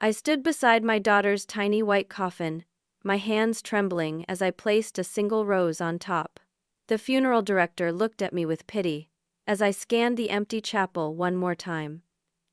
I stood beside my daughter's tiny white coffin, my hands trembling as I placed a single rose on top. The funeral director looked at me with pity as I scanned the empty chapel one more time.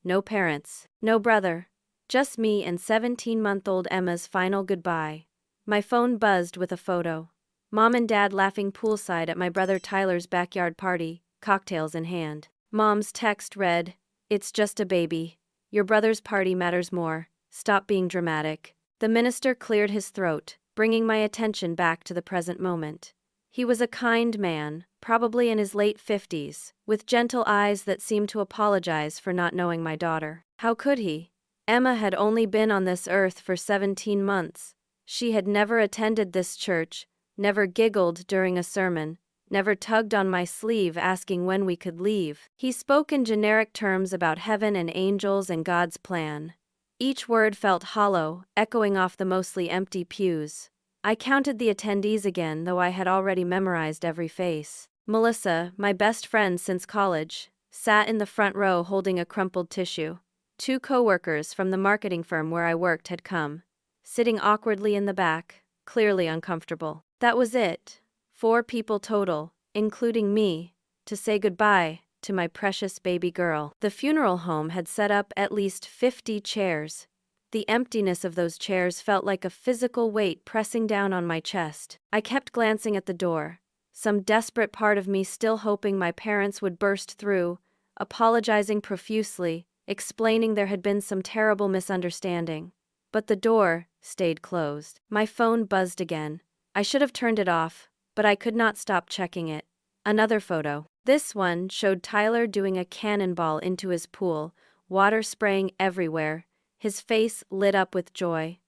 No parents, no brother, just me and 17-month-old Emma's final goodbye. My phone buzzed with a photo. Mom and Dad laughing poolside at my brother Tyler's backyard party, cocktails in hand. Mom's text read, "It's just a baby. Your brother's party matters more. Stop being dramatic." The minister cleared his throat, bringing my attention back to the present moment. He was a kind man, probably in his late 50s, with gentle eyes that seemed to apologize for not knowing my daughter. How could he? Emma had only been on this earth for 17 months. She had never attended this church, never giggled during a sermon, never tugged on my sleeve asking when we could leave. He spoke in generic terms about heaven and angels and God's plan. Each word felt hollow, echoing off the mostly empty pews. I counted the attendees again, though I had already memorized every face. Melissa, my best friend since college, sat in the front row holding a crumpled tissue. 2 coworkers from the marketing firm where I worked had come, sitting awkwardly in the back, clearly uncomfortable. That was it. 4 people total, including me, to say goodbye to my precious baby girl. The funeral home had set up at least 50 chairs. The emptiness of those chairs felt like a physical weight pressing down on my chest. I kept glancing at the door, some desperate part of me still hoping my parents would burst through, apologizing profusely, explaining there had been some terrible misunderstanding. But the door stayed closed. My phone buzzed again. I should have turned it off, but I could not stop checking it. Another photo. This one showed Tyler doing a cannonball into his pool, water spraying everywhere, his face lit up with joy.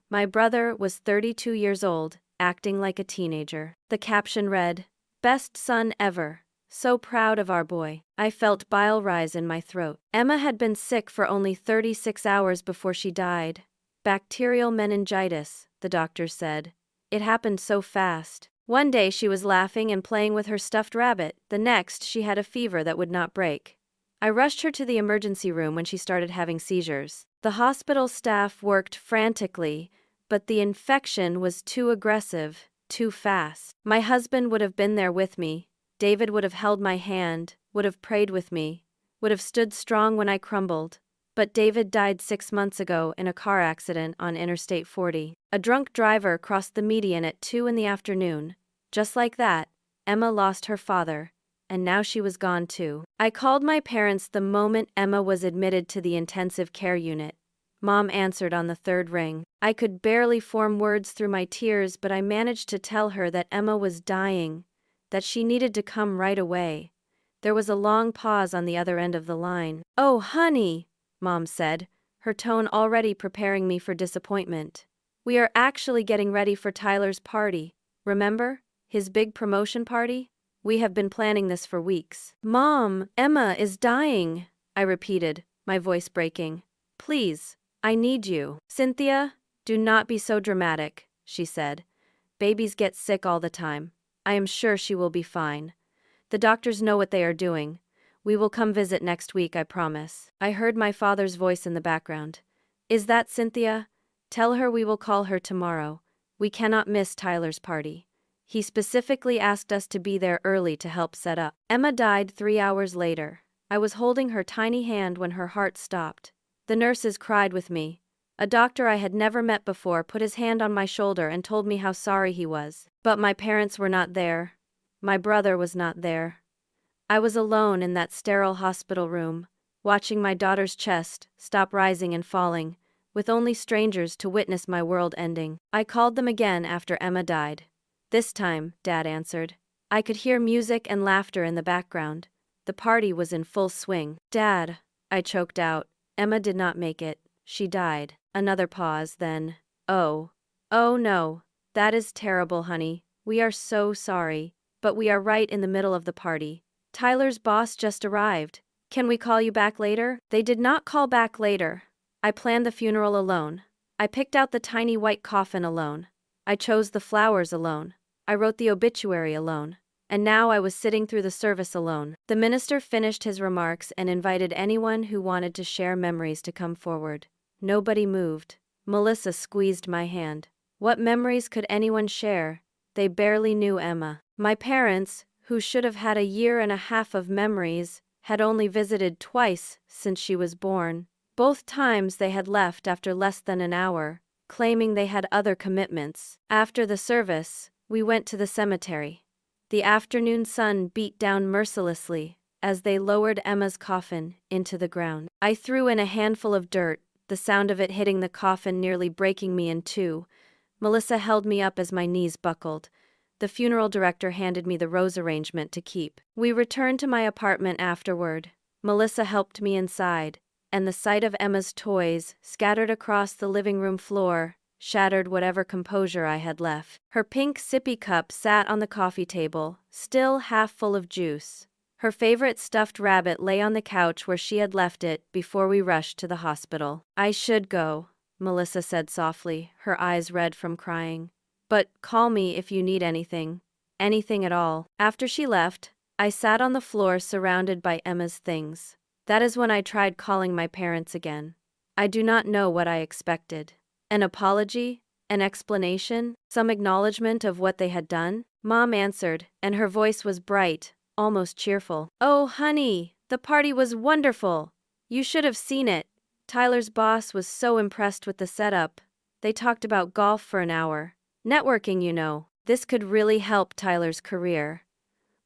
My brother was 32 years old, acting like a teenager. The caption read, "Best son ever. So proud of our boy." I felt bile rise in my throat. Emma had been sick for only 36 hours before she died. Bacterial meningitis, the doctors said. It happened so fast. One day she was laughing and playing with her stuffed rabbit. The next she had a fever that would not break. I rushed her to the emergency room when she started having seizures. The hospital staff worked frantically, but the infection was too aggressive, too fast. My husband would have been there with me. David would have held my hand, would have prayed with me, would have stood strong when I crumbled. But David died 6 months ago in a car accident on Interstate 40. A drunk driver crossed the median at 2 in the afternoon. Just like that, Emma lost her father, and now she was gone too. I called my parents the moment Emma was admitted to the intensive care unit. Mom answered on the 3rd ring. I could barely form words through my tears, but I managed to tell her that Emma was dying, that she needed to come right away. There was a long pause on the other end of the line. "Oh, honey," Mom said, her tone already preparing me for disappointment. "We are actually getting ready for Tyler's party. Remember? His big promotion party? We have been planning this for weeks." "Mom, Emma is dying," I repeated, my voice breaking. "Please, I need you." "Cynthia, do not be so dramatic," she said. "Babies get sick all the time. I am sure she will be fine. The doctors know what they are doing. We will come visit next week, I promise." I heard my father's voice in the background. "Is that Cynthia? Tell her we will call her tomorrow. We cannot miss Tyler's party. He specifically asked us to be there early to help set up." Emma died 3 hours later. I was holding her tiny hand when her heart stopped. The nurses cried with me. A doctor I had never met before put his hand on my shoulder and told me how sorry he was. But my parents were not there. My brother was not there. I was alone in that sterile hospital room, watching my daughter's chest stop rising and falling, with only strangers to witness my world ending. I called them again after Emma died. This time, Dad answered. I could hear music and laughter in the background. The party was in full swing. "Dad," I choked out, "Emma did not make it. She died." Another pause, then, "Oh. Oh no. That is terrible, honey. We are so sorry. But we are right in the middle of the party. Tyler's boss just arrived. Can we call you back later?" They did not call back later. I planned the funeral alone. I picked out the tiny white coffin alone. I chose the flowers alone. I wrote the obituary alone. And now I was sitting through the service alone. The minister finished his remarks and invited anyone who wanted to share memories to come forward. Nobody moved. Melissa squeezed my hand. What memories could anyone share? They barely knew Emma. My parents, who should have had a year and a half of memories, had only visited twice since she was born. Both times they had left after less than an hour, claiming they had other commitments. After the service, we went to the cemetery. The afternoon sun beat down mercilessly as they lowered Emma's coffin into the ground. I threw in a handful of dirt, the sound of it hitting the coffin nearly breaking me in two. Melissa held me up as my knees buckled. The funeral director handed me the rose arrangement to keep. We returned to my apartment afterward. Melissa helped me inside, and the sight of Emma's toys scattered across the living room floor shattered whatever composure I had left. Her pink sippy cup sat on the coffee table, still half full of juice. Her favorite stuffed rabbit lay on the couch where she had left it before we rushed to the hospital. I should go, Melissa said softly, her eyes red from crying. But call me if you need anything. Anything at all. After she left, I sat on the floor surrounded by Emma's things. That is when I tried calling my parents again. I do not know what I expected. An apology? An explanation? Some acknowledgement of what they had done? Mom answered, and her voice was bright, almost cheerful. "Oh, honey, the party was wonderful. You should have seen it. Tyler's boss was so impressed with the setup. They talked about golf for an hour. Networking, you know. This could really help Tyler's career.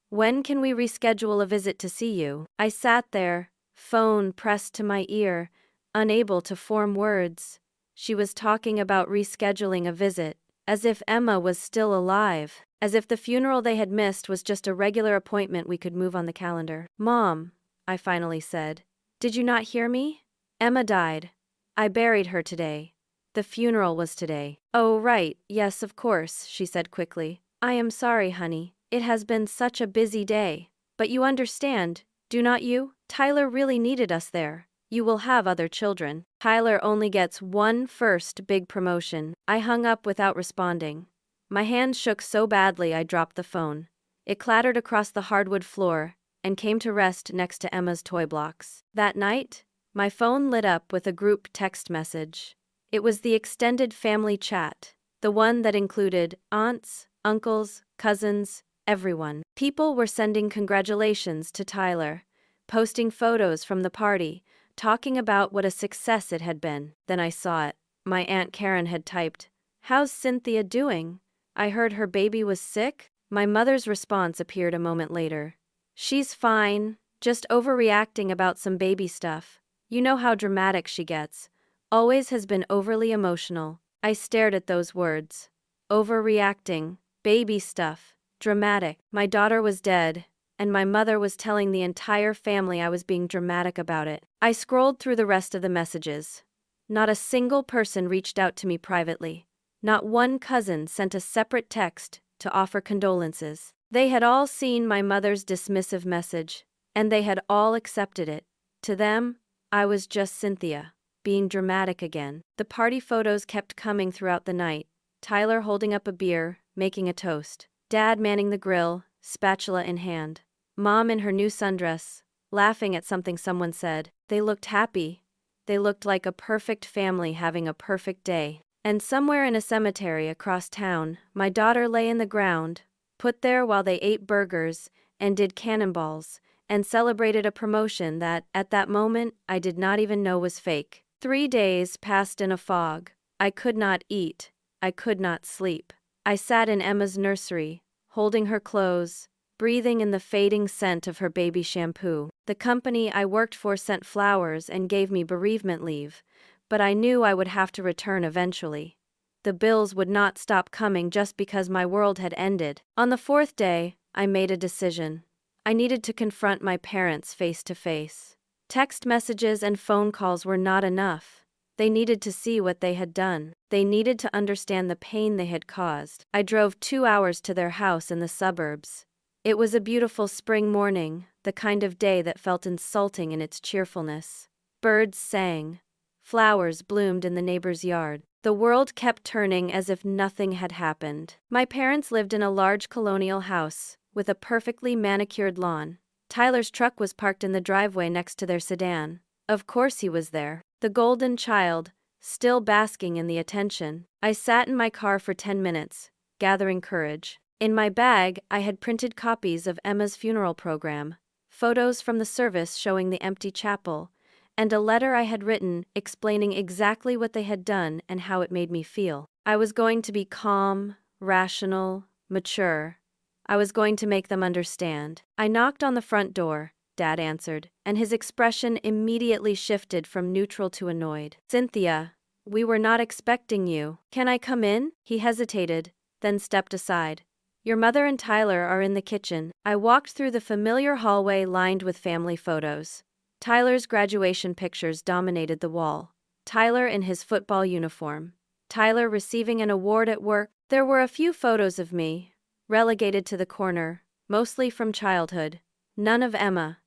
When can we reschedule a visit to see you?" I sat there, phone pressed to my ear, unable to form words. She was talking about rescheduling a visit, as if Emma was still alive, as if the funeral they had missed was just a regular appointment we could move on the calendar. "Mom," I finally said, "did you not hear me? Emma died. I buried her today. The funeral was today." "Oh, right, yes, of course," she said quickly. "I am sorry, honey. It has been such a busy day. But you understand, do not you? Tyler really needed us there. You will have other children. Tyler only gets one first big promotion." I hung up without responding. My hand shook so badly I dropped the phone. It clattered across the hardwood floor and came to rest next to Emma's toy blocks. That night, my phone lit up with a group text message. It was the extended family chat, the one that included aunts, uncles, cousins, everyone. People were sending congratulations to Tyler, posting photos from the party, talking about what a success it had been. Then I saw it. My Aunt Karen had typed, "How's Cynthia doing? I heard her baby was sick." My mother's response appeared a moment later. "She's fine, just overreacting about some baby stuff. You know how dramatic she gets. Always has been overly emotional." I stared at those words. Overreacting, baby stuff, dramatic. My daughter was dead, and my mother was telling the entire family I was being dramatic about it. I scrolled through the rest of the messages. Not a single person reached out to me privately. Not one cousin sent a separate text to offer condolences. They had all seen my mother's dismissive message, and they had all accepted it. To them, I was just Cynthia, being dramatic again. The party photos kept coming throughout the night. Tyler holding up a beer, making a toast. Dad manning the grill, spatula in hand. Mom in her new sundress, laughing at something someone said. They looked happy. They looked like a perfect family having a perfect day. And somewhere in a cemetery across town, my daughter lay in the ground, put there while they ate burgers and did cannonballs, and celebrated a promotion that, at that moment, I did not even know was fake. 3 days passed in a fog. I could not eat. I could not sleep. I sat in Emma's nursery, holding her clothes, breathing in the fading scent of her baby shampoo. The company I worked for sent flowers and gave me bereavement leave, but I knew I would have to return eventually. The bills would not stop coming just because my world had ended. On the 4th day, I made a decision. I needed to confront my parents face to face. Text messages and phone calls were not enough. They needed to see what they had done. They needed to understand the pain they had caused. I drove 2 hours to their house in the suburbs. It was a beautiful spring morning, the kind of day that felt insulting in its cheerfulness. Birds sang. Flowers bloomed in the neighbor's yard. The world kept turning as if nothing had happened. My parents lived in a large colonial house, with a perfectly manicured lawn. Tyler's truck was parked in the driveway next to their sedan. Of course he was there. The golden child, still basking in the attention. I sat in my car for 10 minutes, gathering courage. In my bag, I had printed copies of Emma's funeral program, photos from the service showing the empty chapel, and a letter I had written explaining exactly what they had done and how it made me feel. I was going to be calm, rational, mature. I was going to make them understand. I knocked on the front door, Dad answered, and his expression immediately shifted from neutral to annoyed. Cynthia, we were not expecting you. Can I come in? He hesitated, then stepped aside. Your mother and Tyler are in the kitchen. I walked through the familiar hallway lined with family photos. Tyler's graduation pictures dominated the wall. Tyler in his football uniform. Tyler receiving an award at work. There were a few photos of me, relegated to the corner, mostly from childhood. None of Emma.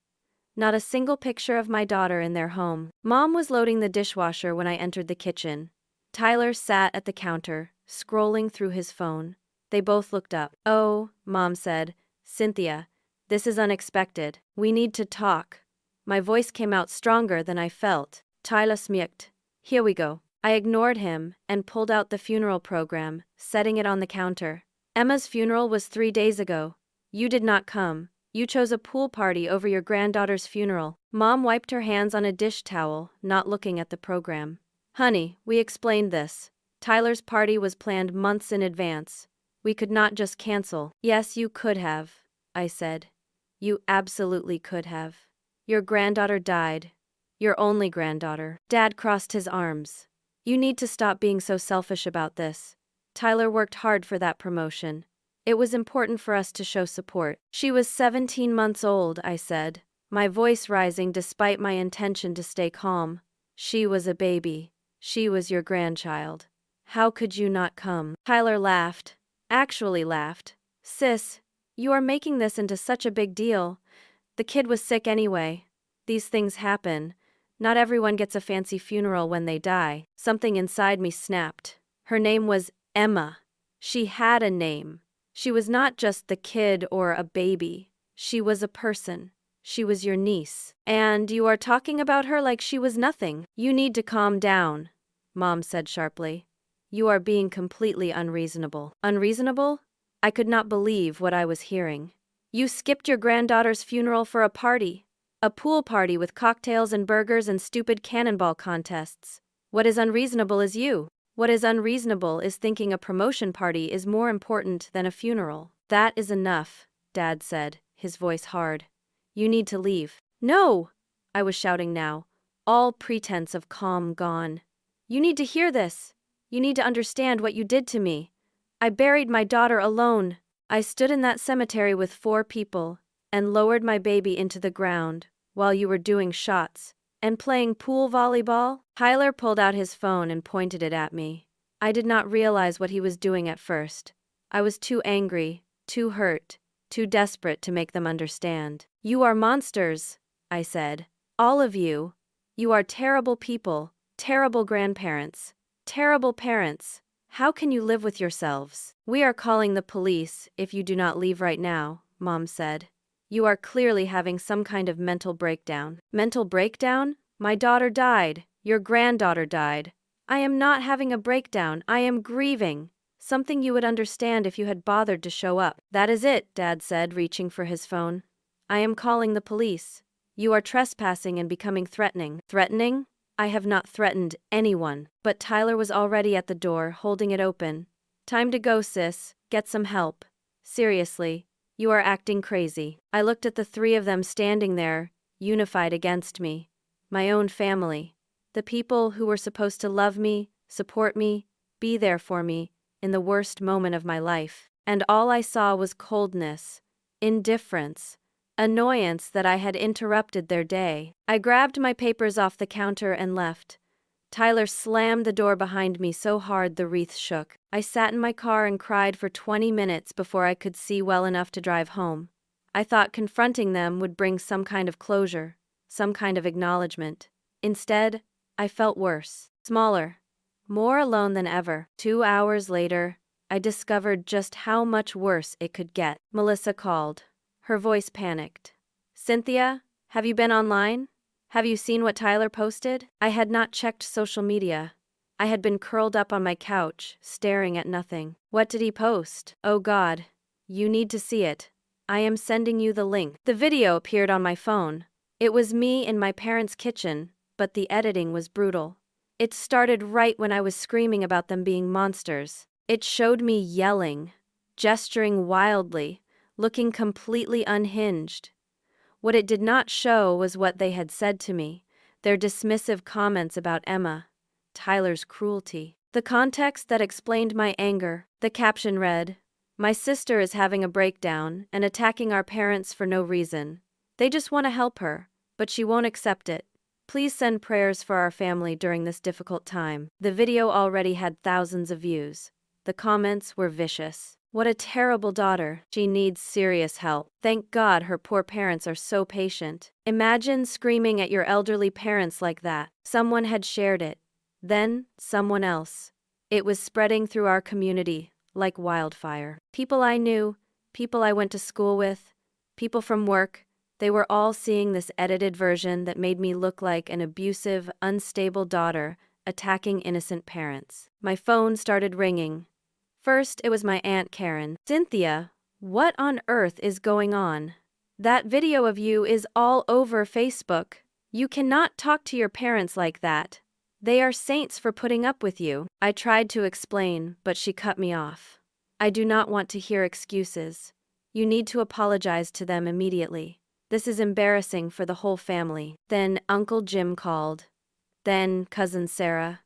Not a single picture of my daughter in their home. Mom was loading the dishwasher when I entered the kitchen. Tyler sat at the counter, scrolling through his phone. They both looked up. Oh, Mom said. Cynthia, this is unexpected. We need to talk. My voice came out stronger than I felt. Tyler smirked. Here we go. I ignored him and pulled out the funeral program, setting it on the counter. Emma's funeral was 3 days ago. You did not come. You chose a pool party over your granddaughter's funeral. Mom wiped her hands on a dish towel, not looking at the program. Honey, we explained this. Tyler's party was planned months in advance. We could not just cancel. Yes, you could have, I said. You absolutely could have. Your granddaughter died. Your only granddaughter. Dad crossed his arms. You need to stop being so selfish about this. Tyler worked hard for that promotion. It was important for us to show support. She was 17 months old, I said, my voice rising despite my intention to stay calm. She was a baby. She was your grandchild. How could you not come? Tyler laughed. Actually laughed. Sis, you are making this into such a big deal. The kid was sick anyway. These things happen. Not everyone gets a fancy funeral when they die. Something inside me snapped. Her name was Emma. She had a name. She was not just the kid or a baby. She was a person. She was your niece. And you are talking about her like she was nothing. You need to calm down, Mom said sharply. You are being completely unreasonable. Unreasonable? I could not believe what I was hearing. You skipped your granddaughter's funeral for a party. A pool party with cocktails and burgers and stupid cannonball contests. What is unreasonable is you. What is unreasonable is thinking a promotion party is more important than a funeral. That is enough, Dad said, his voice hard. You need to leave. No! I was shouting now, all pretense of calm gone. You need to hear this. You need to understand what you did to me. I buried my daughter alone. I stood in that cemetery with 4 people and lowered my baby into the ground while you were doing shots and playing pool volleyball. Tyler pulled out his phone and pointed it at me. I did not realize what he was doing at first. I was too angry, too hurt, too desperate to make them understand. You are monsters, I said. All of you. You are terrible people, terrible grandparents, terrible parents. How can you live with yourselves? We are calling the police if you do not leave right now, Mom said. You are clearly having some kind of mental breakdown. Mental breakdown? My daughter died. Your granddaughter died. I am not having a breakdown. I am grieving. Something you would understand if you had bothered to show up. That is it, Dad said, reaching for his phone. I am calling the police. You are trespassing and becoming threatening. Threatening? I have not threatened anyone. But Tyler was already at the door, holding it open. Time to go, sis. Get some help. Seriously. You are acting crazy. I looked at the 3 of them standing there, unified against me. My own family. The people who were supposed to love me, support me, be there for me, in the worst moment of my life. And all I saw was coldness, indifference, annoyance that I had interrupted their day. I grabbed my papers off the counter and left. Tyler slammed the door behind me so hard the wreath shook. I sat in my car and cried for 20 minutes before I could see well enough to drive home. I thought confronting them would bring some kind of closure, some kind of acknowledgement. Instead, I felt worse, smaller, more alone than ever. 2 hours later, I discovered just how much worse it could get. Melissa called. Her voice panicked. Cynthia, have you been online? Have you seen what Tyler posted? I had not checked social media. I had been curled up on my couch, staring at nothing. What did he post? Oh God. You need to see it. I am sending you the link. The video appeared on my phone. It was me in my parents' kitchen, but the editing was brutal. It started right when I was screaming about them being monsters. It showed me yelling, gesturing wildly, looking completely unhinged. What it did not show was what they had said to me, their dismissive comments about Emma, Tyler's cruelty. The context that explained my anger. The caption read, "My sister is having a breakdown and attacking our parents for no reason. They just want to help her, but she won't accept it. Please send prayers for our family during this difficult time." The video already had thousands of views. The comments were vicious. What a terrible daughter. She needs serious help. Thank God her poor parents are so patient. Imagine screaming at your elderly parents like that. Someone had shared it. Then, someone else. It was spreading through our community like wildfire. People I knew, people I went to school with, people from work, they were all seeing this edited version that made me look like an abusive, unstable daughter attacking innocent parents. My phone started ringing. First, it was my Aunt Karen. "Cynthia, what on earth is going on? That video of you is all over Facebook. You cannot talk to your parents like that. They are saints for putting up with you." I tried to explain, but she cut me off. "I do not want to hear excuses. You need to apologize to them immediately. This is embarrassing for the whole family." Then Uncle Jim called. Then Cousin Sarah.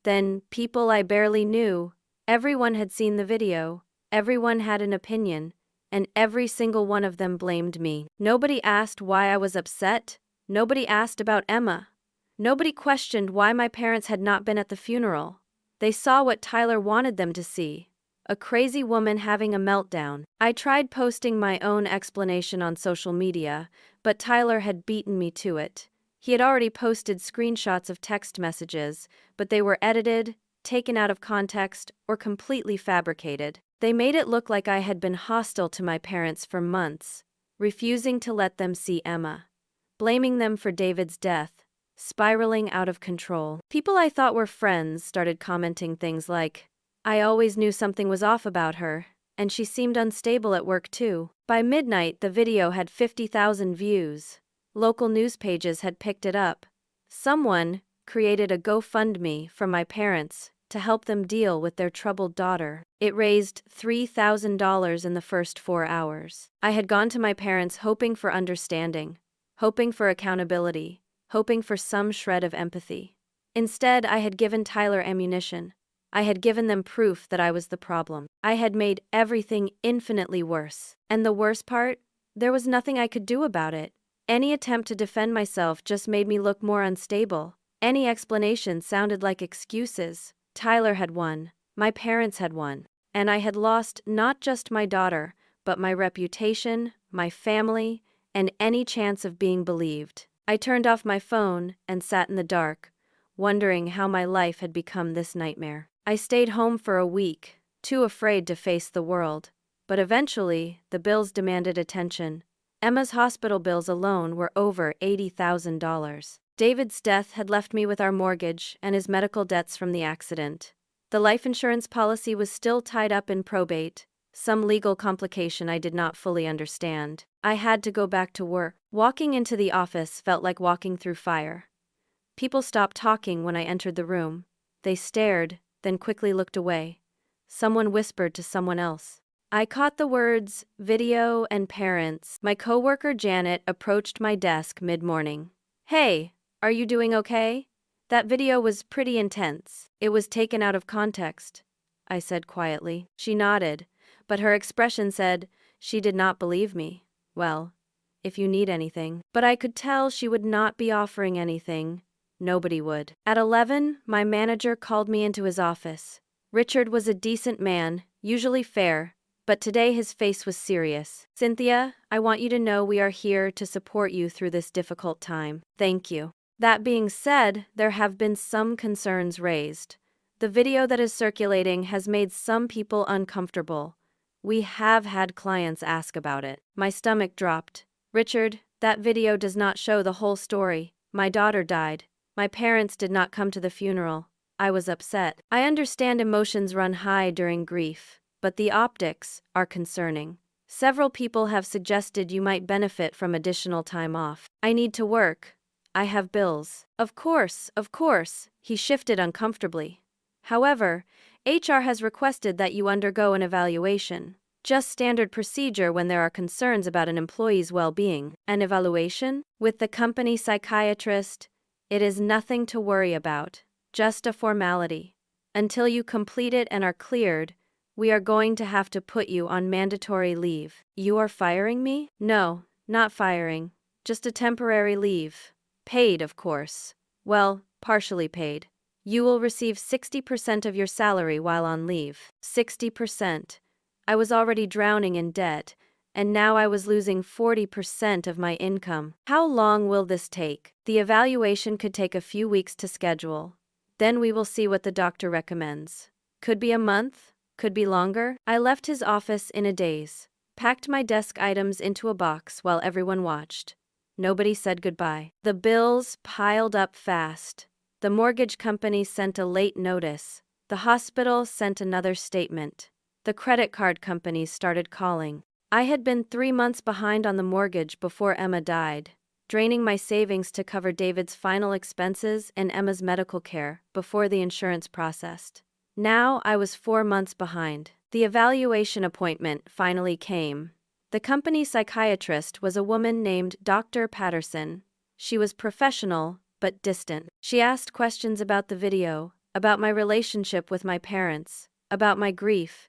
Then people I barely knew. Everyone had seen the video. Everyone had an opinion. And every single one of them blamed me. Nobody asked why I was upset. Nobody asked about Emma. Nobody questioned why my parents had not been at the funeral. They saw what Tyler wanted them to see. A crazy woman having a meltdown. I tried posting my own explanation on social media, but Tyler had beaten me to it. He had already posted screenshots of text messages, but they were edited, taken out of context, or completely fabricated. They made it look like I had been hostile to my parents for months, refusing to let them see Emma, blaming them for David's death, spiraling out of control. People I thought were friends started commenting things like, "I always knew something was off about her, and she seemed unstable at work too." By midnight, the video had 50,000 views. Local news pages had picked it up. Someone created a GoFundMe for my parents to help them deal with their troubled daughter. It raised $3,000 in the first 4 hours. I had gone to my parents hoping for understanding, hoping for accountability, hoping for some shred of empathy. Instead, I had given Tyler ammunition. I had given them proof that I was the problem. I had made everything infinitely worse. And the worst part? There was nothing I could do about it. Any attempt to defend myself just made me look more unstable. Any explanation sounded like excuses. Tyler had won. My parents had won. And I had lost not just my daughter, but my reputation, my family, and any chance of being believed. I turned off my phone and sat in the dark, wondering how my life had become this nightmare. I stayed home for a week, too afraid to face the world. But eventually, the bills demanded attention. Emma's hospital bills alone were over $80,000. David's death had left me with our mortgage and his medical debts from the accident. The life insurance policy was still tied up in probate, some legal complication I did not fully understand. I had to go back to work. Walking into the office felt like walking through fire. People stopped talking when I entered the room. They stared, then quickly looked away. Someone whispered to someone else. I caught the words, "video" and "parents." My coworker Janet approached my desk mid-morning. "Hey, are you doing okay? That video was pretty intense." "It was taken out of context," I said quietly. She nodded, but her expression said she did not believe me. "Well, if you need anything." But I could tell she would not be offering anything. Nobody would. At 11, my manager called me into his office. Richard was a decent man, usually fair, but today his face was serious. "Cynthia, I want you to know we are here to support you through this difficult time. Thank you." That being said, there have been some concerns raised. The video that is circulating has made some people uncomfortable. We have had clients ask about it. My stomach dropped. "Richard, that video does not show the whole story. My daughter died. My parents did not come to the funeral. I was upset. I understand emotions run high during grief, but the optics are concerning. Several people have suggested you might benefit from additional time off. I need to work. I have bills. Of course, he shifted uncomfortably. However, HR has requested that you undergo an evaluation. Just standard procedure when there are concerns about an employee's well-being. An evaluation? With the company psychiatrist? It is nothing to worry about. Just a formality. Until you complete it and are cleared, we are going to have to put you on mandatory leave. You are firing me? No, not firing. Just a temporary leave. Paid, of course. Well, partially paid. You will receive 60% of your salary while on leave. 60%. I was already drowning in debt, and now I was losing 40% of my income. How long will this take? The evaluation could take a few weeks to schedule. Then we will see what the doctor recommends. Could be a month, could be longer. I left his office in a daze, packed my desk items into a box while everyone watched. Nobody said goodbye. The bills piled up fast. The mortgage company sent a late notice. The hospital sent another statement. The credit card companies started calling. I had been 3 months behind on the mortgage before Emma died, draining my savings to cover David's final expenses and Emma's medical care before the insurance processed. Now I was 4 months behind. The evaluation appointment finally came. The company psychiatrist was a woman named Dr. Patterson. She was professional, but distant. She asked questions about the video, about my relationship with my parents, about my grief.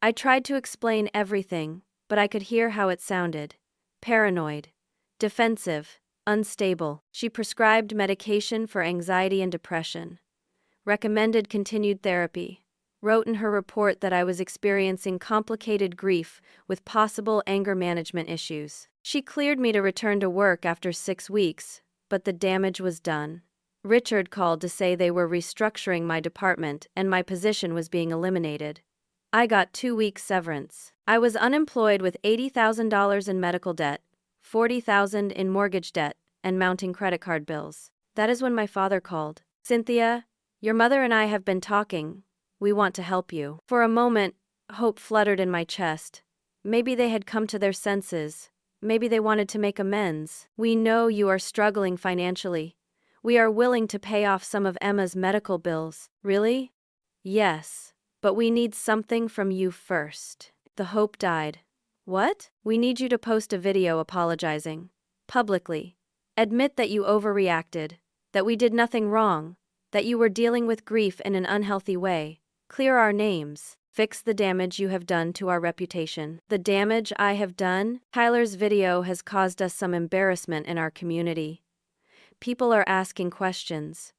I tried to explain everything, but I could hear how it sounded. Paranoid, defensive, unstable. She prescribed medication for anxiety and depression, recommended continued therapy, wrote in her report that I was experiencing complicated grief with possible anger management issues. She cleared me to return to work after 6 weeks, but the damage was done. Richard called to say they were restructuring my department and my position was being eliminated. I got 2 weeks severance. I was unemployed with $80,000 in medical debt, $40,000 in mortgage debt, and mounting credit card bills. That is when my father called. Cynthia, your mother and I have been talking. We want to help you. For a moment, hope fluttered in my chest. Maybe they had come to their senses. Maybe they wanted to make amends. We know you are struggling financially. We are willing to pay off some of Emma's medical bills. Really? Yes. But we need something from you first. The hope died. What? We need you to post a video apologizing. Publicly. Admit that you overreacted. That we did nothing wrong. That you were dealing with grief in an unhealthy way. Clear our names. Fix the damage you have done to our reputation. The damage I have done? Tyler's video has caused us some embarrassment in our community. People are asking questions.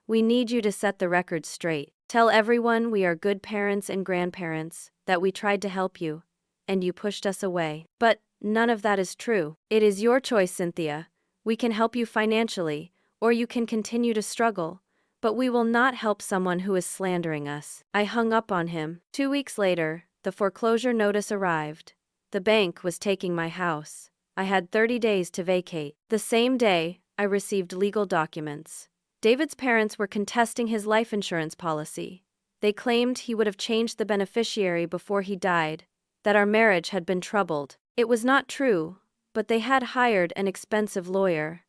We need you to set the record straight. Tell everyone we are good parents and grandparents, that we tried to help you, and you pushed us away. But none of that is true. It is your choice, Cynthia. We can help you financially, or you can continue to struggle, but we will not help someone who is slandering us. I hung up on him. 2 weeks later, the foreclosure notice arrived. The bank was taking my house. I had 30 days to vacate. The same day, I received legal documents. David's parents were contesting his life insurance policy. They claimed he would have changed the beneficiary before he died, that our marriage had been troubled. It was not true, but they had hired an expensive lawyer.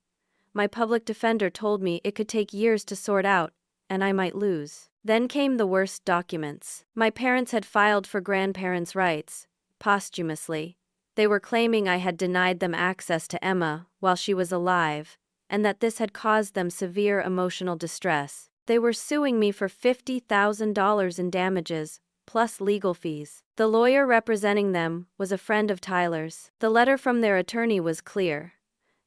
My public defender told me it could take years to sort out, and I might lose. Then came the worst documents. My parents had filed for grandparents' rights, posthumously. They were claiming I had denied them access to Emma while she was alive, and that this had caused them severe emotional distress. They were suing me for $50,000 in damages, plus legal fees. The lawyer representing them was a friend of Tyler's. The letter from their attorney was clear.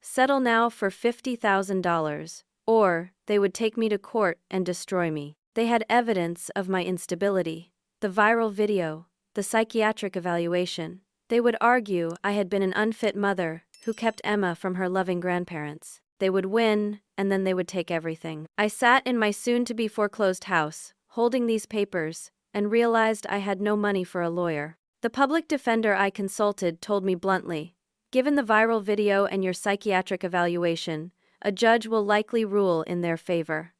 Settle now for $50,000, or they would take me to court and destroy me. They had evidence of my instability. The viral video, the psychiatric evaluation. They would argue I had been an unfit mother who kept Emma from her loving grandparents. They would win, and then they would take everything. I sat in my soon-to-be foreclosed house, holding these papers, and realized I had no money for a lawyer. The public defender I consulted told me bluntly, given the viral video and your psychiatric evaluation, a judge will likely rule in their favor.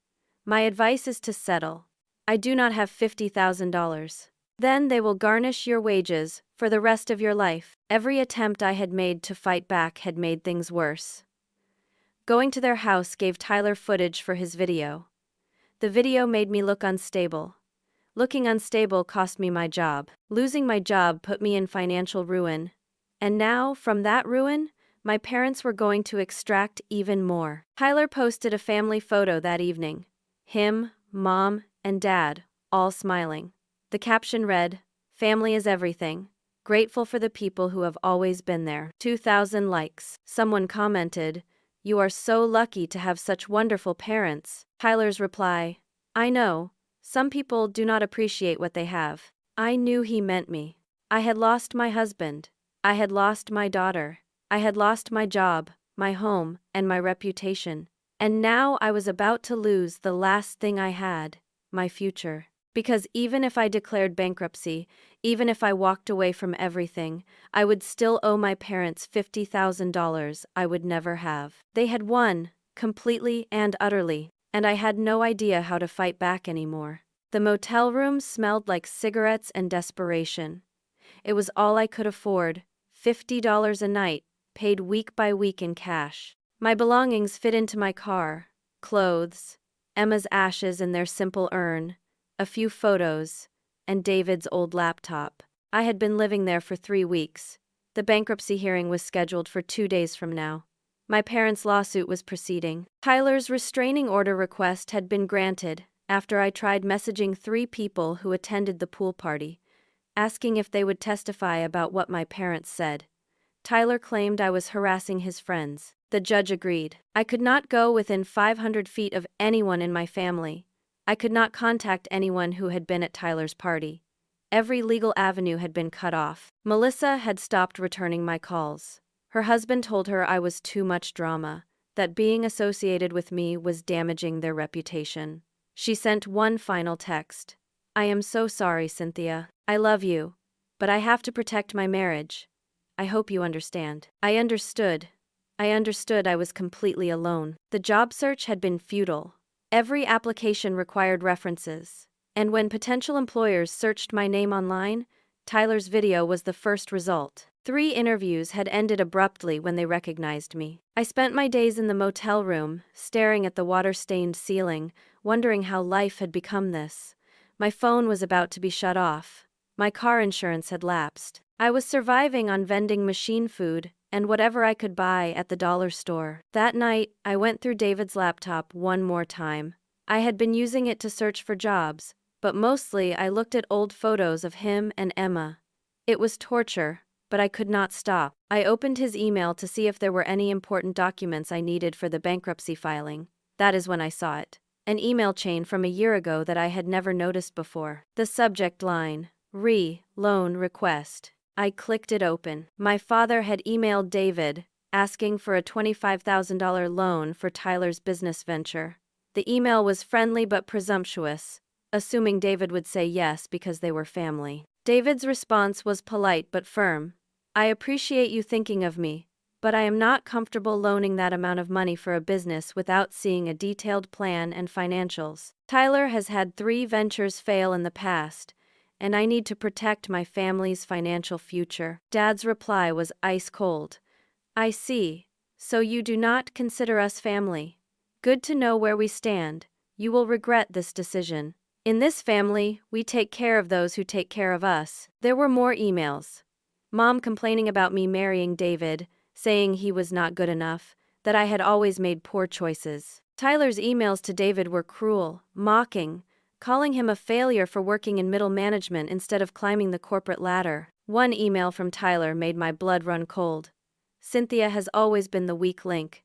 My advice is to settle. I do not have $50,000. Then they will garnish your wages for the rest of your life. Every attempt I had made to fight back had made things worse. Going to their house gave Tyler footage for his video. The video made me look unstable. Looking unstable cost me my job. Losing my job put me in financial ruin. And now, from that ruin, my parents were going to extract even more. Tyler posted a family photo that evening. Him, Mom, and Dad, all smiling. The caption read, "Family is everything. Grateful for the people who have always been there." 2,000 likes. Someone commented, "You are so lucky to have such wonderful parents." Tyler's reply, "I know. Some people do not appreciate what they have." I knew he meant me. I had lost my husband. I had lost my daughter. I had lost my job, my home, and my reputation. And now I was about to lose the last thing I had, my future. Because even if I declared bankruptcy, even if I walked away from everything, I would still owe my parents $50,000 I would never have. They had won, completely and utterly, and I had no idea how to fight back anymore. The motel room smelled like cigarettes and desperation. It was all I could afford, $50 a night, paid week by week in cash. My belongings fit into my car: clothes, Emma's ashes in their simple urn, a few photos, and David's old laptop. I had been living there for 3 weeks. The bankruptcy hearing was scheduled for 2 days from now. My parents' lawsuit was proceeding. Tyler's restraining order request had been granted after I tried messaging 3 people who attended the pool party, asking if they would testify about what my parents said. Tyler claimed I was harassing his friends. The judge agreed. I could not go within 500 feet of anyone in my family. I could not contact anyone who had been at Tyler's party. Every legal avenue had been cut off. Melissa had stopped returning my calls. Her husband told her I was too much drama, that being associated with me was damaging their reputation. She sent one final text. "I am so sorry, Cynthia. I love you, but I have to protect my marriage. I hope you understand." I understood. I was completely alone. The job search had been futile. Every application required references. And when potential employers searched my name online, Tyler's video was the first result. 3 interviews had ended abruptly when they recognized me. I spent my days in the motel room, staring at the water-stained ceiling, wondering how life had become this. My phone was about to be shut off. My car insurance had lapsed. I was surviving on vending machine food and whatever I could buy at the dollar store. That night, I went through David's laptop one more time. I had been using it to search for jobs, but mostly I looked at old photos of him and Emma. It was torture, but I could not stop. I opened his email to see if there were any important documents I needed for the bankruptcy filing. That is when I saw it. An email chain from a year ago that I had never noticed before. The subject line, loan request. I clicked it open. My father had emailed David, asking for a $25,000 loan for Tyler's business venture. The email was friendly but presumptuous, assuming David would say yes because they were family. David's response was polite but firm. "I appreciate you thinking of me, but I am not comfortable loaning that amount of money for a business without seeing a detailed plan and financials. Tyler has had 3 ventures fail in the past, and I need to protect my family's financial future." Dad's reply was ice cold. "I see. So you do not consider us family. Good to know where we stand. You will regret this decision. In this family, we take care of those who take care of us." There were more emails. Mom complaining about me marrying David, saying he was not good enough, that I had always made poor choices. Tyler's emails to David were cruel, mocking, calling him a failure for working in middle management instead of climbing the corporate ladder. One email from Tyler made my blood run cold. "Cynthia has always been the weak link.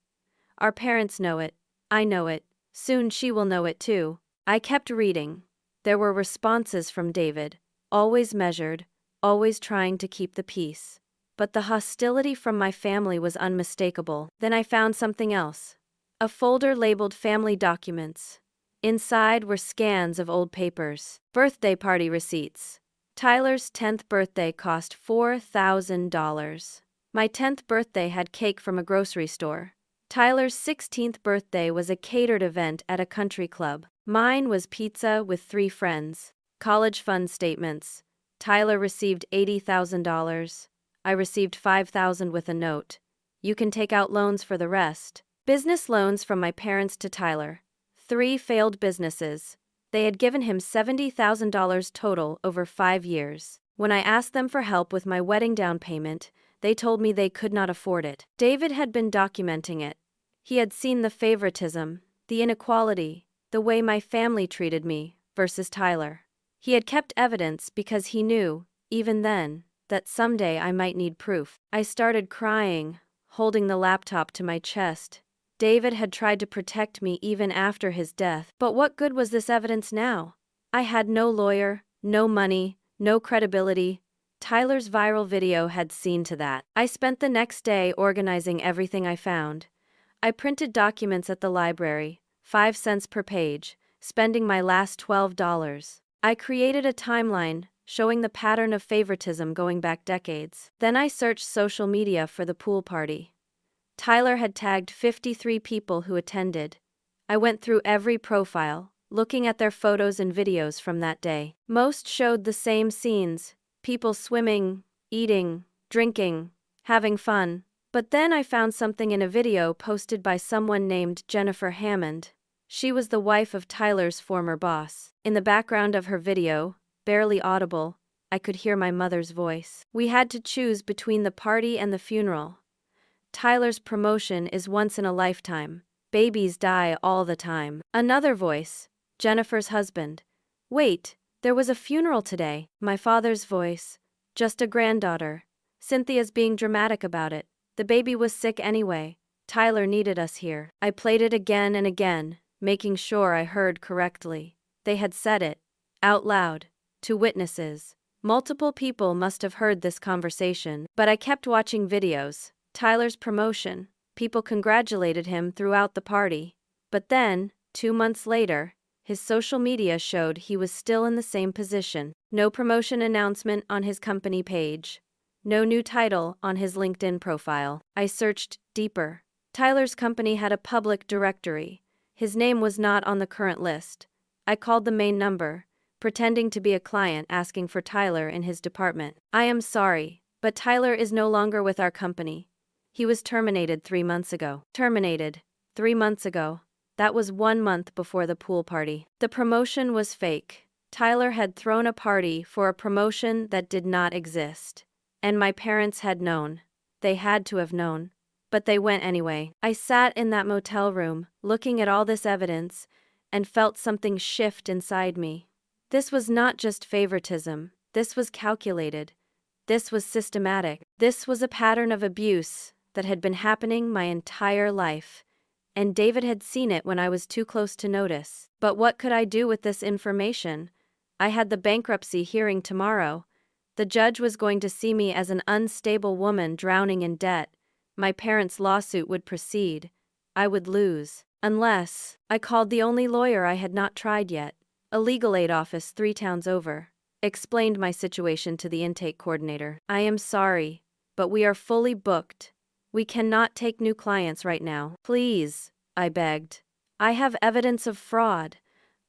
Our parents know it. I know it. Soon she will know it too." I kept reading. There were responses from David, always measured, always trying to keep the peace. But the hostility from my family was unmistakable. Then I found something else. A folder labeled Family Documents. Inside were scans of old papers. Birthday party receipts. Tyler's 10th birthday cost $4,000. My 10th birthday had cake from a grocery store. Tyler's 16th birthday was a catered event at a country club. Mine was pizza with 3 friends. College fund statements. Tyler received $80,000. I received $5,000 with a note. You can take out loans for the rest. Business loans from my parents to Tyler. 3 failed businesses. They had given him $70,000 total over 5 years. When I asked them for help with my wedding down payment, they told me they could not afford it. David had been documenting it. He had seen the favoritism, the inequality, the way my family treated me versus Tyler. He had kept evidence because he knew, even then, that someday I might need proof. I started crying, holding the laptop to my chest. David had tried to protect me even after his death. But what good was this evidence now? I had no lawyer, no money, no credibility. Tyler's viral video had seen to that. I spent the next day organizing everything I found. I printed documents at the library, 5 cents per page, spending my last $12. I created a timeline showing the pattern of favoritism going back decades. Then I searched social media for the pool party. Tyler had tagged 53 people who attended. I went through every profile, looking at their photos and videos from that day. Most showed the same scenes: people swimming, eating, drinking, having fun. But then I found something in a video posted by someone named Jennifer Hammond. She was the wife of Tyler's former boss. In the background of her video, barely audible, I could hear my mother's voice. We had to choose between the party and the funeral. Tyler's promotion is once in a lifetime. Babies die all the time. Another voice, Jennifer's husband. Wait, there was a funeral today. My father's voice. Just a granddaughter. Cynthia's being dramatic about it. The baby was sick anyway. Tyler needed us here. I played it again and again, making sure I heard correctly. They had said it, out loud, to witnesses. Multiple people must have heard this conversation, but I kept watching videos. Tyler's promotion. People congratulated him throughout the party. But then, 2 months later, his social media showed he was still in the same position. No promotion announcement on his company page. No new title on his LinkedIn profile. I searched deeper. Tyler's company had a public directory. His name was not on the current list. I called the main number, pretending to be a client asking for Tyler in his department. I am sorry, but Tyler is no longer with our company. He was terminated 3 months ago. Terminated. 3 months ago. That was 1 month before the pool party. The promotion was fake. Tyler had thrown a party for a promotion that did not exist. And my parents had known. They had to have known. But they went anyway. I sat in that motel room, looking at all this evidence, and felt something shift inside me. This was not just favoritism. This was calculated. This was systematic. This was a pattern of abuse that had been happening my entire life. And David had seen it when I was too close to notice. But what could I do with this information? I had the bankruptcy hearing tomorrow. The judge was going to see me as an unstable woman drowning in debt. My parents' lawsuit would proceed. I would lose. Unless I called the only lawyer I had not tried yet, a legal aid office 3 towns over. Explained my situation to the intake coordinator. I am sorry, but we are fully booked. We cannot take new clients right now. Please, I begged. I have evidence of fraud,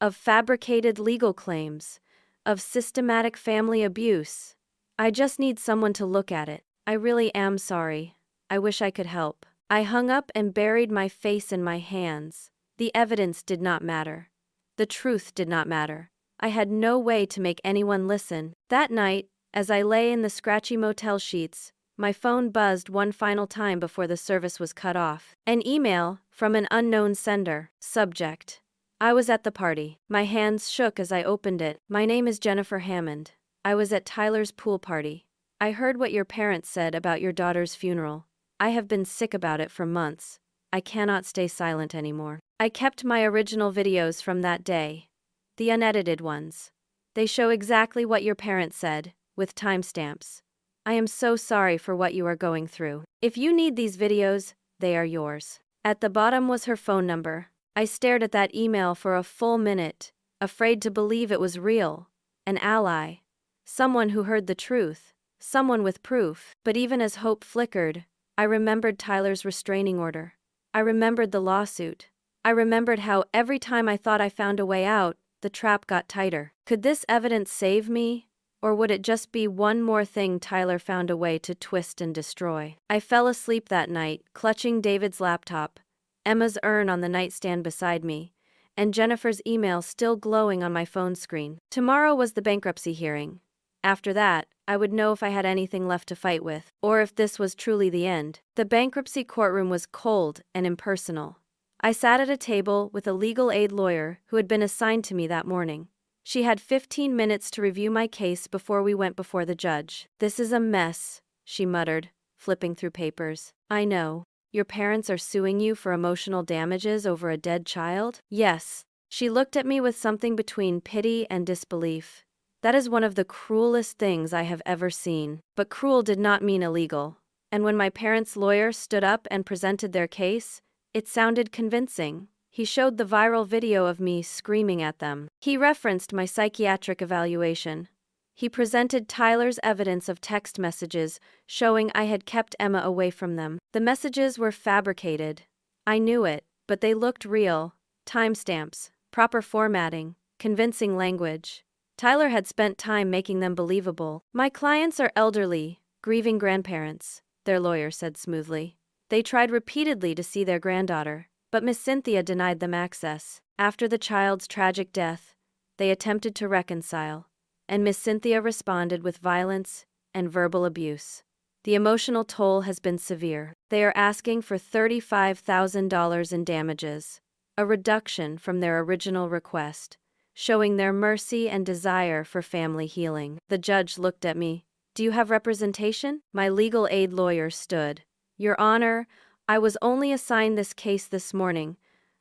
of fabricated legal claims, of systematic family abuse. I just need someone to look at it. I really am sorry. I wish I could help. I hung up and buried my face in my hands. The evidence did not matter. The truth did not matter. I had no way to make anyone listen. That night, as I lay in the scratchy motel sheets, my phone buzzed one final time before the service was cut off. An email from an unknown sender. Subject: I was at the party. My hands shook as I opened it. My name is Jennifer Hammond. I was at Tyler's pool party. I heard what your parents said about your daughter's funeral. I have been sick about it for months. I cannot stay silent anymore. I kept my original videos from that day. The unedited ones. They show exactly what your parents said, with timestamps. I am so sorry for what you are going through. If you need these videos, they are yours. At the bottom was her phone number. I stared at that email for a full minute, afraid to believe it was real. An ally. Someone who heard the truth. Someone with proof. But even as hope flickered, I remembered Tyler's restraining order. I remembered the lawsuit. I remembered the I remembered how every time I thought I found a way out, the trap got tighter. Could this evidence save me? Or would it just be one more thing Tyler found a way to twist and destroy? I fell asleep that night, clutching David's laptop, Emma's urn on the nightstand beside me, and Jennifer's email still glowing on my phone screen. Tomorrow was the bankruptcy hearing. After that, I would know if I had anything left to fight with, or if this was truly the end. The bankruptcy courtroom was cold and impersonal. I sat at a table with a legal aid lawyer who had been assigned to me that morning. She had 15 minutes to review my case before we went before the judge. "This is a mess," she muttered, flipping through papers. "I know. Your parents are suing you for emotional damages over a dead child?" "Yes." She looked at me with something between pity and disbelief. "That is one of the cruelest things I have ever seen." But cruel did not mean illegal. And when my parents' lawyer stood up and presented their case, it sounded convincing. He showed the viral video of me screaming at them. He referenced my psychiatric evaluation. He presented Tyler's evidence of text messages showing I had kept Emma away from them. The messages were fabricated. I knew it, but they looked real. Timestamps, proper formatting, convincing language. Tyler had spent time making them believable. "My clients are elderly, grieving grandparents," their lawyer said smoothly. "They tried repeatedly to see their granddaughter, but Miss Cynthia denied them access. After the child's tragic death, they attempted to reconcile, and Miss Cynthia responded with violence and verbal abuse. The emotional toll has been severe. They are asking for $35,000 in damages, a reduction from their original request, showing their mercy and desire for family healing." The judge looked at me. "Do you have representation?" My legal aid lawyer stood. "Your Honor, I was only assigned this case this morning.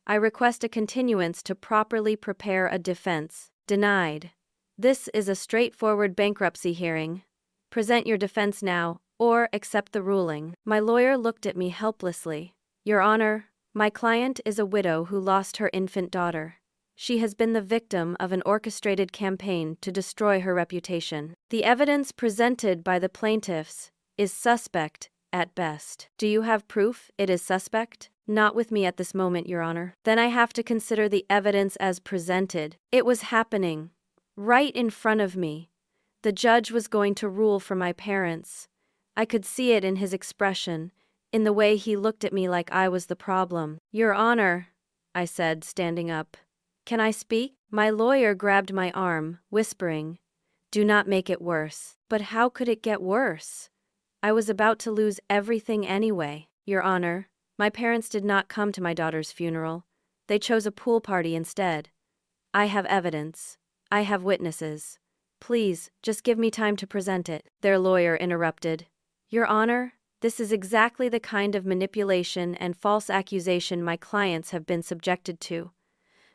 I request a continuance to properly prepare a defense." "Denied. This is a straightforward bankruptcy hearing. Present your defense now, or accept the ruling." My lawyer looked at me helplessly. "Your Honor, my client is a widow who lost her infant daughter. She has been the victim of an orchestrated campaign to destroy her reputation. The evidence presented by the plaintiffs is suspect at best." "Do you have proof it is suspect?" "Not with me at this moment, Your Honor." "Then I have to consider the evidence as presented." It was happening. Right in front of me. The judge was going to rule for my parents. I could see it in his expression, in the way he looked at me like I was the problem. "Your Honor," I said, standing up. "Can I speak?" My lawyer grabbed my arm, whispering, "Do not make it worse." But how could it get worse? I was about to lose everything anyway. "Your Honor, my parents did not come to my daughter's funeral. They chose a pool party instead. I have evidence. I have witnesses. Please, just give me time to present it." Their lawyer interrupted. "Your Honor, this is exactly the kind of manipulation and false accusation my clients have been subjected to.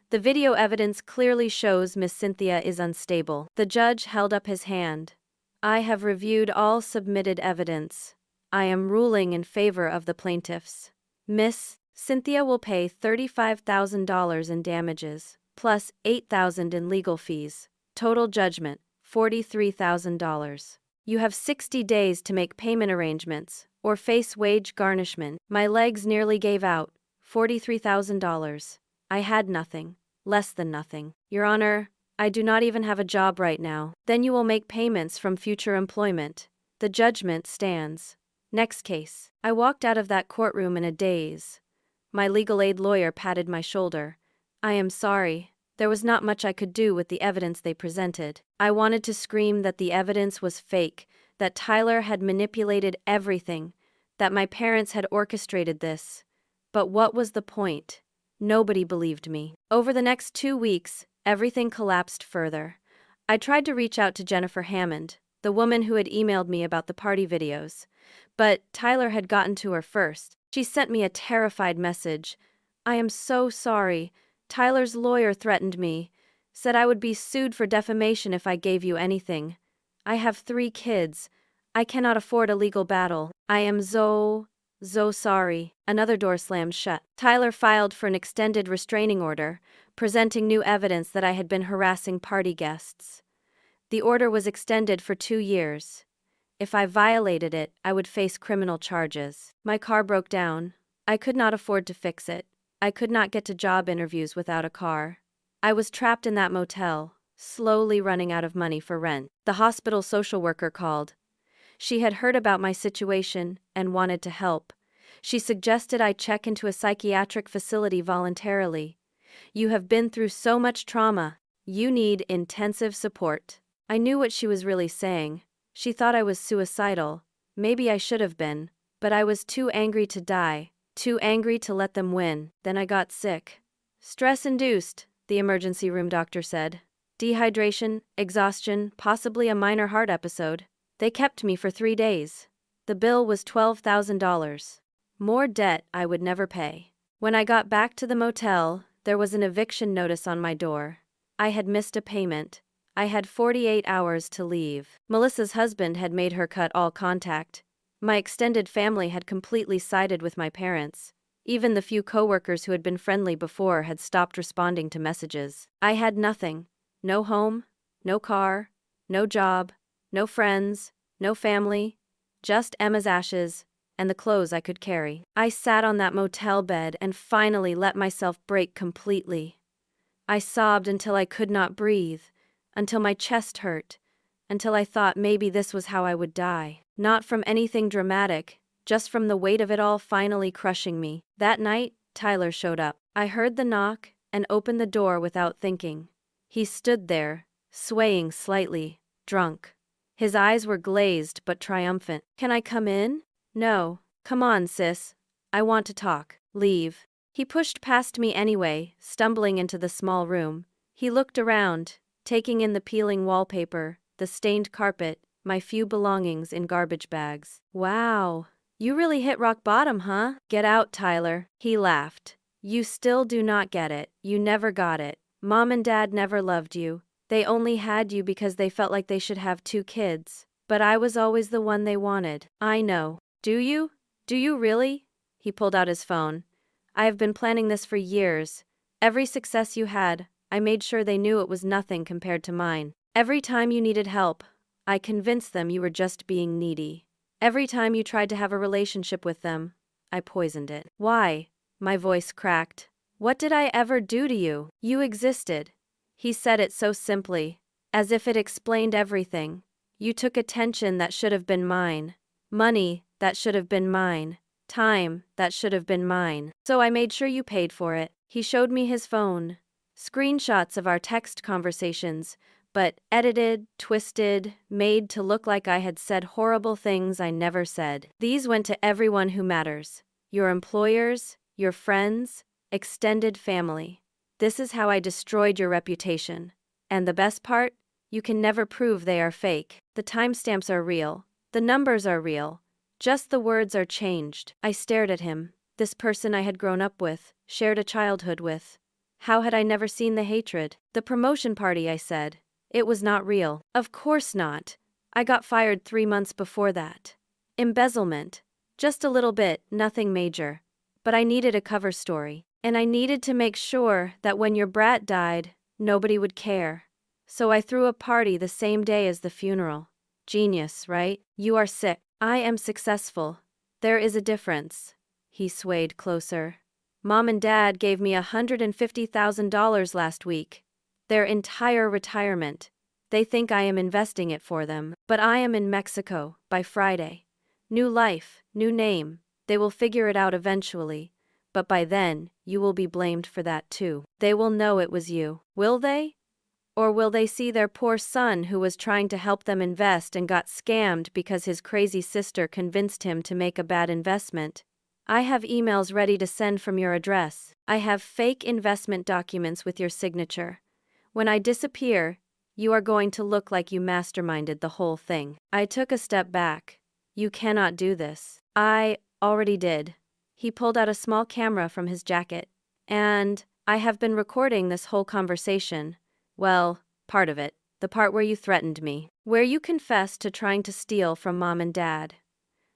The video evidence clearly shows Miss Cynthia is unstable." The judge held up his hand. "I have reviewed all submitted evidence. I am ruling in favor of the plaintiffs. Miss Cynthia will pay $35,000 in damages, plus $8,000 in legal fees. Total judgment, $43,000. You have 60 days to make payment arrangements, or face wage garnishment." My legs nearly gave out. $43,000. I had nothing, less than nothing. "Your Honor, I do not even have a job right now." "Then you will make payments from future employment. The judgment stands." Next case. I walked out of that courtroom in a daze. My legal aid lawyer patted my shoulder. "I am sorry. There was not much I could do with the evidence they presented." I wanted to scream that the evidence was fake, that Tyler had manipulated everything, that my parents had orchestrated this. But what was the point? Nobody believed me. Over the next 2 weeks, everything collapsed further. I tried to reach out to Jennifer Hammond, the woman who had emailed me about the party videos. But Tyler had gotten to her first. She sent me a terrified message. "I am so sorry. Tyler's lawyer threatened me, said I would be sued for defamation if I gave you anything. I have 3 kids. I cannot afford a legal battle. I am so sorry." Another door slammed shut. Tyler filed for an extended restraining order, presenting new evidence that I had been harassing party guests. The order was extended for 2 years. If I violated it, I would face criminal charges. My car broke down. I could not afford to fix it. I could not get to job interviews without a car. I was trapped in that motel, slowly running out of money for rent. The hospital social worker called. She had heard about my situation and wanted to help. She suggested I check into a psychiatric facility voluntarily. You have been through so much trauma. You need intensive support. I knew what she was really saying. She thought I was suicidal. Maybe I should have been. But I was too angry to die, too angry to let them win. Then I got sick. Stress-induced, the emergency room doctor said. Dehydration, exhaustion, possibly a minor heart episode. They kept me for 3 days. The bill was $12,000. More debt I would never pay. When I got back to the motel, there was an eviction notice on my door. I had missed a payment. I had 48 hours to leave. Melissa's husband had made her cut all contact. My extended family had completely sided with my parents. Even the few coworkers who had been friendly before had stopped responding to messages. I had nothing. No home, no car, no job, no friends, no family, just Emma's ashes and the clothes I could carry. I sat on that motel bed and finally let myself break completely. I sobbed until I could not breathe, until my chest hurt, until I thought maybe this was how I would die. Not from anything dramatic, just from the weight of it all finally crushing me. That night, Tyler showed up. I heard the knock and opened the door without thinking. He stood there, swaying slightly, drunk. His eyes were glazed but triumphant. "Can I come in?" "No. Come on, sis. I want to talk." "Leave." He pushed past me anyway, stumbling into the small room. He looked around, taking in the peeling wallpaper, the stained carpet, my few belongings in garbage bags. "Wow. You really hit rock bottom, huh?" "Get out, Tyler." He laughed. "You still do not get it. You never got it. Mom and Dad never loved you. They only had you because they felt like they should have 2 kids. But I was always the one they wanted." "I know. Do you? Do you really?" He pulled out his phone. "I have been planning this for years. Every success you had, I made sure they knew it was nothing compared to mine. Every time you needed help, I convinced them you were just being needy. Every time you tried to have a relationship with them, I poisoned it." "Why?" My voice cracked. "What did I ever do to you? You existed." He said it so simply, as if it explained everything. "You took attention that should have been mine. Money that should have been mine. Time that should have been mine. So I made sure you paid for it." He showed me his phone. Screenshots of our text conversations, but edited, twisted, made to look like I had said horrible things I never said. These went to everyone who matters. Your employers, your friends, extended family. This is how I destroyed your reputation. And the best part? You can never prove they are fake. The timestamps are real. The numbers are real. Just the words are changed. I stared at him. This person I had grown up with, shared a childhood with. How had I never seen the hatred? "The promotion party," I said. "It was not real." "Of course not. I got fired 3 months before that. Embezzlement. Just a little bit, nothing major. But I needed a cover story. And I needed to make sure that when your brat died, nobody would care. So I threw a party the same day as the funeral. Genius, right? You are sick. I am successful. There is a difference." He swayed closer. "Mom and Dad gave me $150,000 last week. Their entire retirement. They think I am investing it for them. But I am in Mexico by Friday. New life, new name. They will figure it out eventually. But by then, you will be blamed for that too. They will know it was you. Will they? Or will they see their poor son who was trying to help them invest and got scammed because his crazy sister convinced him to make a bad investment? I have emails ready to send from your address. I have fake investment documents with your signature. When I disappear, you are going to look like you masterminded the whole thing." I took a step back. "You cannot do this." "I already did." He pulled out a small camera from his jacket. "And I have been recording this whole conversation. Well, part of it. The part where you threatened me. Where you confessed to trying to steal from Mom and Dad.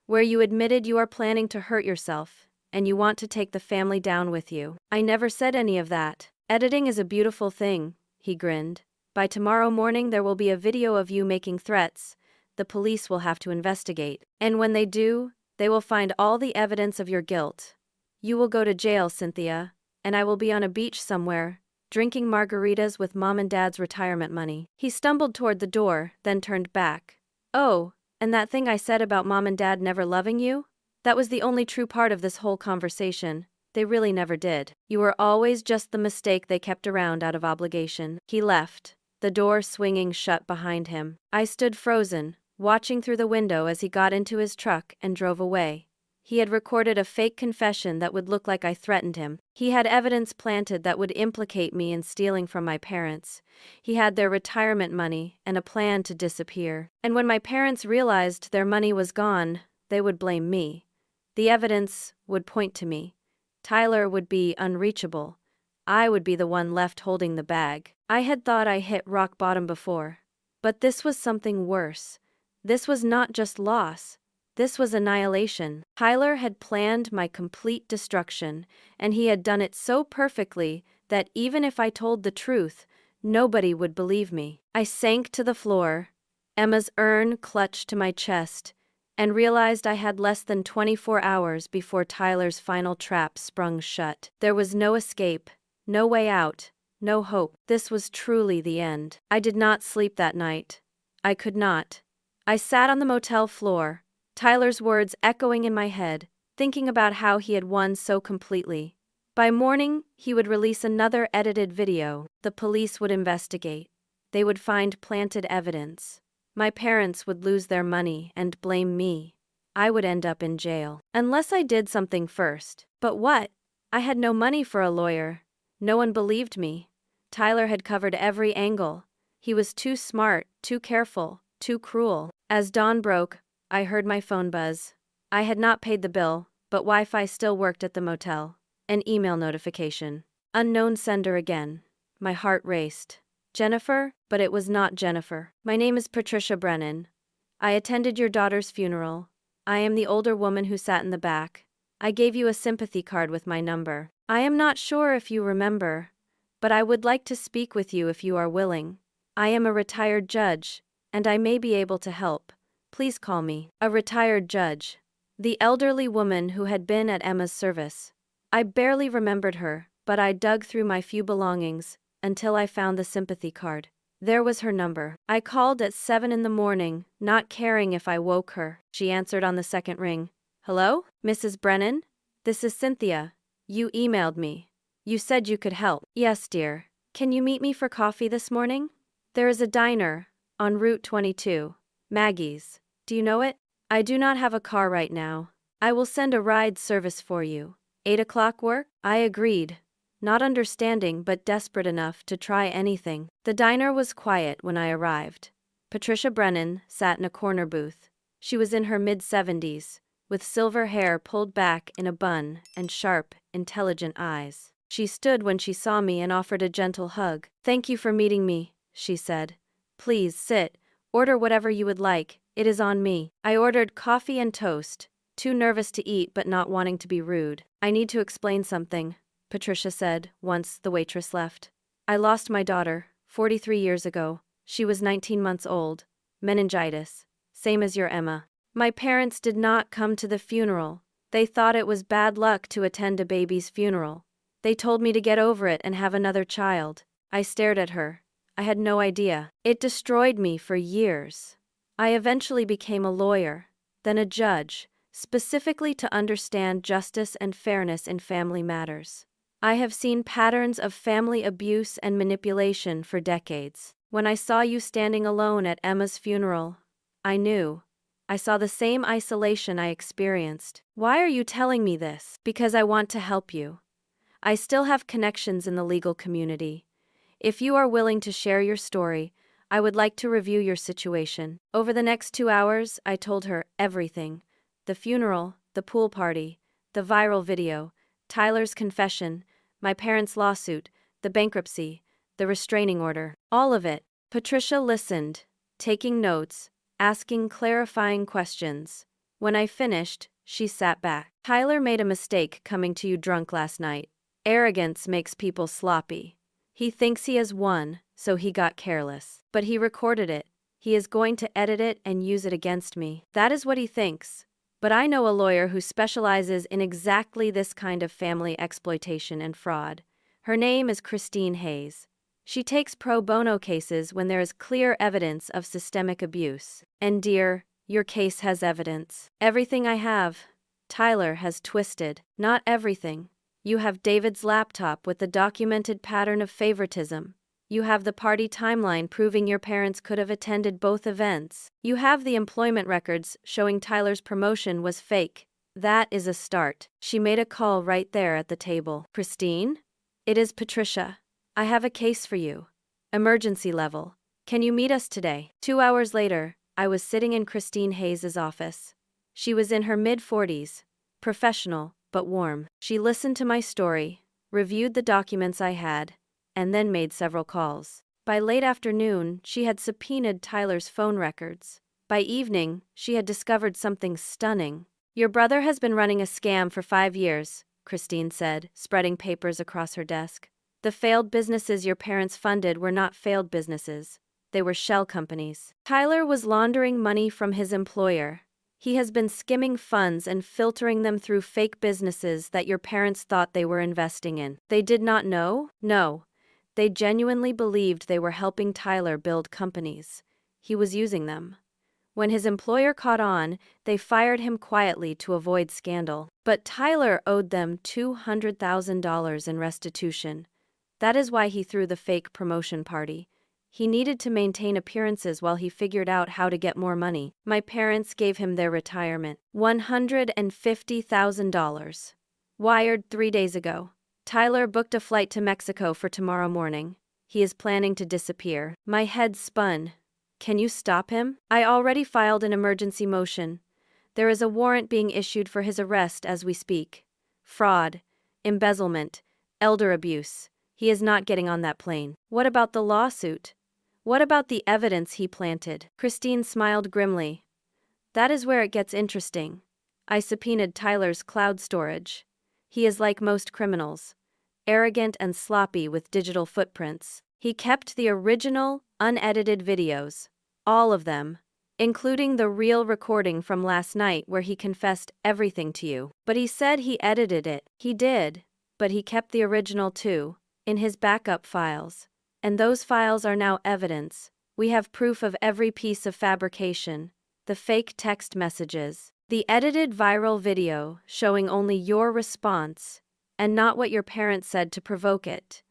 Where you admitted you are planning to hurt yourself, and you want to take the family down with you." "I never said any of that." "Editing is a beautiful thing," he grinned. "By tomorrow morning there will be a video of you making threats. The police will have to investigate. And when they do, they will find all the evidence of your guilt. You will go to jail, Cynthia. and I will be on a beach somewhere, drinking margaritas with Mom and Dad's retirement money." He stumbled toward the door, then turned back. "Oh, and that thing I said about Mom and Dad never loving you? That was the only true part of this whole conversation. They really never did. You were always just the mistake they kept around out of obligation." He left, the door swinging shut behind him. I stood frozen, watching through the window as he got into his truck and drove away. He had recorded a fake confession that would look like I threatened him. He had evidence planted that would implicate me in stealing from my parents. He had their retirement money and a plan to disappear. And when my parents realized their money was gone, they would blame me. The evidence would point to me. Tyler would be unreachable. I would be the one left holding the bag. I had thought I hit rock bottom before. But this was something worse. This was not just loss. This was annihilation. Tyler had planned my complete destruction, and he had done it so perfectly that even if I told the truth, nobody would believe me. I sank to the floor, Emma's urn clutched to my chest, and realized I had less than 24 hours before Tyler's final trap sprung shut. There was no escape, no way out, no hope. This was truly the end. I did not sleep that night. I could not. I sat on the motel floor, Tyler's words echoing in my head, thinking about how he had won so completely. By morning, he would release another edited video. The police would investigate. They would find planted evidence. My parents would lose their money and blame me. I would end up in jail. Unless I did something first. But what? I had no money for a lawyer. No one believed me. Tyler had covered every angle. He was too smart, too careful, too cruel. As dawn broke, I heard my phone buzz. I had not paid the bill, but Wi-Fi still worked at the motel. An email notification. Unknown sender again. My heart raced. Jennifer? But it was not Jennifer. "My name is Patricia Brennan. I attended your daughter's funeral. I am the older woman who sat in the back. I gave you a sympathy card with my number. I am not sure if you remember, but I would like to speak with you if you are willing. I am a retired judge, and I may be able to help. Please call me." A retired judge. The elderly woman who had been at Emma's service. I barely remembered her, but I dug through my few belongings until I found the sympathy card. There was her number. I called at 7 in the morning, not caring if I woke her. She answered on the second ring. "Hello, Mrs. Brennan? This is Cynthia. You emailed me. You said you could help." "Yes, dear. Can you meet me for coffee this morning? There is a diner on Route 22. Maggie's. Do you know it? I do not have a car right now. I will send a ride service for you. 8 o'clock work?" I agreed, not understanding but desperate enough to try anything. The diner was quiet when I arrived. Patricia Brennan sat in a corner booth. She was in her mid-70s, with silver hair pulled back in a bun and sharp, intelligent eyes. She stood when she saw me and offered a gentle hug. "Thank you for meeting me," she said. "Please sit. Order whatever you would like. It is on me." I ordered coffee and toast, too nervous to eat but not wanting to be rude. "I need to explain something," Patricia said once the waitress left. "I lost my daughter, 43 years ago. She was 19 months old. Meningitis. Same as your Emma. My parents did not come to the funeral. They thought it was bad luck to attend a baby's funeral. They told me to get over it and have another child." I stared at her. I had no idea. It destroyed me for years. I eventually became a lawyer, then a judge, specifically to understand justice and fairness in family matters. I have seen patterns of family abuse and manipulation for decades. When I saw you standing alone at Emma's funeral, I knew. I saw the same isolation I experienced. "Why are you telling me this?" "Because I want to help you. I still have connections in the legal community. If you are willing to share your story, I would like to review your situation." Over the next 2 hours, I told her everything. The funeral, the pool party, the viral video, Tyler's confession, my parents' lawsuit, the bankruptcy, the restraining order. All of it. Patricia listened, taking notes, asking clarifying questions. When I finished, she sat back. "Tyler made a mistake coming to you drunk last night. Arrogance makes people sloppy. He thinks he has won, so he got careless. But he recorded it. He is going to edit it and use it against me. That is what he thinks. But I know a lawyer who specializes in exactly this kind of family exploitation and fraud. Her name is Christine Hayes. She takes pro bono cases when there is clear evidence of systemic abuse. And dear, your case has evidence. Everything I have. Tyler has twisted. Not everything. You have David's laptop with the documented pattern of favoritism. You have the party timeline proving your parents could have attended both events. You have the employment records showing Tyler's promotion was fake. That is a start. She made a call right there at the table. Christine? It is Patricia. I have a case for you. Emergency level. Can you meet us today? 2 hours later, I was sitting in Christine Hayes' office. She was in her mid-40s, professional, but warm. She listened to my story, reviewed the documents I had, and then made several calls. By late afternoon, she had subpoenaed Tyler's phone records. By evening, she had discovered something stunning. Your brother has been running a scam for 5 years, Christine said, spreading papers across her desk. The failed businesses your parents funded were not failed businesses. They were shell companies. Tyler was laundering money from his employer. He has been skimming funds and filtering them through fake businesses that your parents thought they were investing in. They did not know? No. They genuinely believed they were helping Tyler build companies. He was using them. When his employer caught on, they fired him quietly to avoid scandal. But Tyler owed them $200,000 in restitution. That is why he threw the fake promotion party. He needed to maintain appearances while he figured out how to get more money. My parents gave him their retirement. $150,000. Wired 3 days ago. Tyler booked a flight to Mexico for tomorrow morning. He is planning to disappear. My head spun. Can you stop him? I already filed an emergency motion. There is a warrant being issued for his arrest as we speak. Fraud, embezzlement, elder abuse. He is not getting on that plane. What about the lawsuit? What about the evidence he planted? Christine smiled grimly. That is where it gets interesting. I subpoenaed Tyler's cloud storage. He is like most criminals. Arrogant and sloppy with digital footprints. He kept the original, unedited videos. All of them. Including the real recording from last night where he confessed everything to you. But he said he edited it. He did. But he kept the original too, in his backup files. And those files are now evidence. We have proof of every piece of fabrication. The fake text messages. The edited viral video showing only your response, and not what your parents said to provoke it.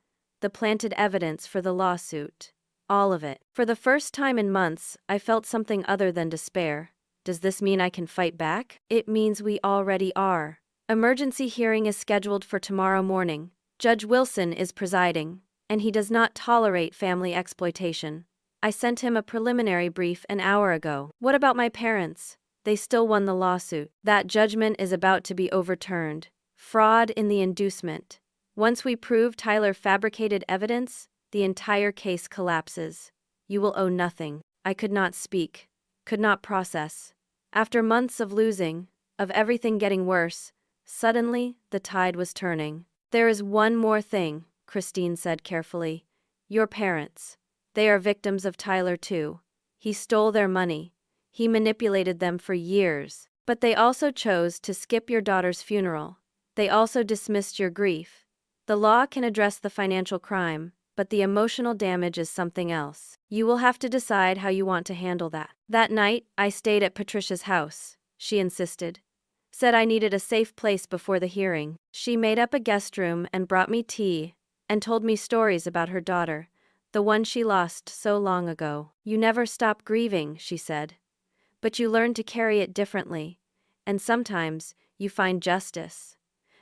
The planted evidence for the lawsuit. All of it. For the first time in months, I felt something other than despair. Does this mean I can fight back? It means we already are. Emergency hearing is scheduled for tomorrow morning. Judge Wilson is presiding, and he does not tolerate family exploitation. I sent him a preliminary brief an hour ago. What about my parents? They still won the lawsuit. That judgment is about to be overturned. Fraud in the inducement. Once we prove Tyler fabricated evidence, the entire case collapses. You will owe nothing. I could not speak, could not process. After months of losing, of everything getting worse, suddenly the tide was turning. There is one more thing, Christine said carefully. Your parents. They are victims of Tyler too. He stole their money. He manipulated them for years. But they also chose to skip your daughter's funeral. They also dismissed your grief. The law can address the financial crime, but the emotional damage is something else. You will have to decide how you want to handle that. That night, I stayed at Patricia's house. She insisted. Said I needed a safe place before the hearing. She made up a guest room and brought me tea, and told me stories about her daughter, the one she lost so long ago. You never stop grieving, she said. But you learn to carry it differently, and sometimes you find justice.